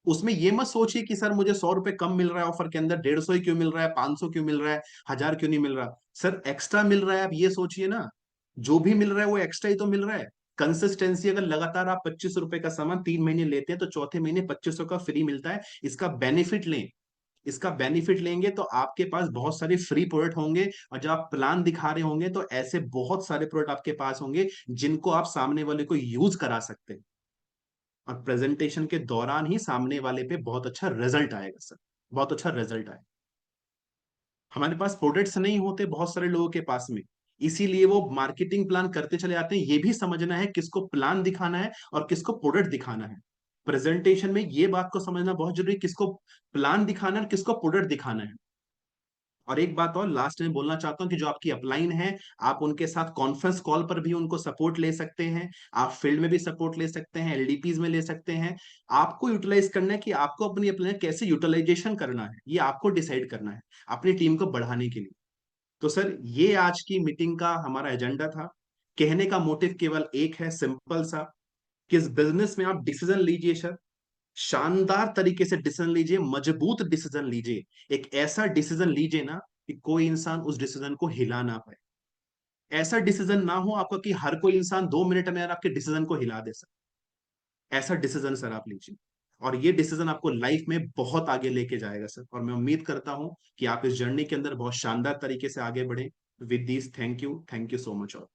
उसमें ये मत सोचिए कि सर मुझे 100 रुपए कम मिल रहा है ऑफर के अंदर, 150 ही क्यों मिल रहा है, 500 क्यों मिल रहा है, 1000 क्यों नहीं मिल रहा। सर एक्स्ट्रा मिल रहा है, आप ये सोचिए ना। जो भी मिल रहा है वो एक्स्ट्रा ही तो मिल रहा है। कंसिस्टेंसी, अगर लगातार आप 25 रुपए का सामान 3 महीने लेते हैं तो चौथे महीने 2500 का फ्री मिलता है। इसका बेनिफिट लें। इसका बेनिफिट लेंगे तो आपके पास बहुत सारे फ्री प्रोडक्ट होंगे, और जब आप प्लान दिखा रहे होंगे तो ऐसे बहुत सारे प्रोडक्ट आपके पास होंगे जिनको आप सामने वाले को यूज करा सकते हैं। और प्रेजेंटेशन के दौरान ही सामने वाले पे बहुत अच्छा रिजल्ट आएगा सर। बहुत अच्छा रिजल्ट आएगा। हमारे पास प्रोडक्ट्स नहीं होते बहुत सारे लोगों के पास में, इसीलिए वो मार्केटिंग प्लान करते चले जाते हैं। ये भी समझना है किसको प्लान दिखाना है और किसको प्रोडक्ट दिखाना है। प्रेजेंटेशन में ये बात को समझना बहुत जरूरी है, किसको प्लान दिखाना है और किसको प्रोडक्ट दिखाना है। और एक बात और लास्ट में बोलना चाहता हूँ कि जो आपकी अपलाइन है, आप उनके साथ कॉन्फ्रेंस कॉल पर भी उनको सपोर्ट ले सकते हैं, आप फील्ड में भी सपोर्ट ले सकते हैं, एलडीपीज में ले सकते हैं। आपको यूटिलाइज करना है कि आपको अपनी अपलाइन कैसे यूटिलाइजेशन करना है, ये आपको डिसाइड करना है अपनी टीम को बढ़ाने के लिए। तो सर ये आज की मीटिंग का हमारा एजेंडा था। कहने का मोटिव केवल एक है, सिंपल सा, कि इस बिजनेस में आप डिसीजन लीजिए सर, शानदार तरीके से डिसीजन लीजिए, मजबूत डिसीजन लीजिए, एक ऐसा डिसीजन लीजिए ना कि कोई इंसान उस डिसीजन को हिला ना पाए। ऐसा डिसीजन ना हो आपका कि हर कोई इंसान 2 मिनट में आपके डिसीजन को हिला दे सर। ऐसा डिसीजन सर आप लीजिए, और ये डिसीजन आपको लाइफ में बहुत आगे लेके जाएगा सर। और मैं उम्मीद करता हूं कि आप इस जर्नी के अंदर बहुत शानदार तरीके से आगे बढ़े। With this, thank you so much all.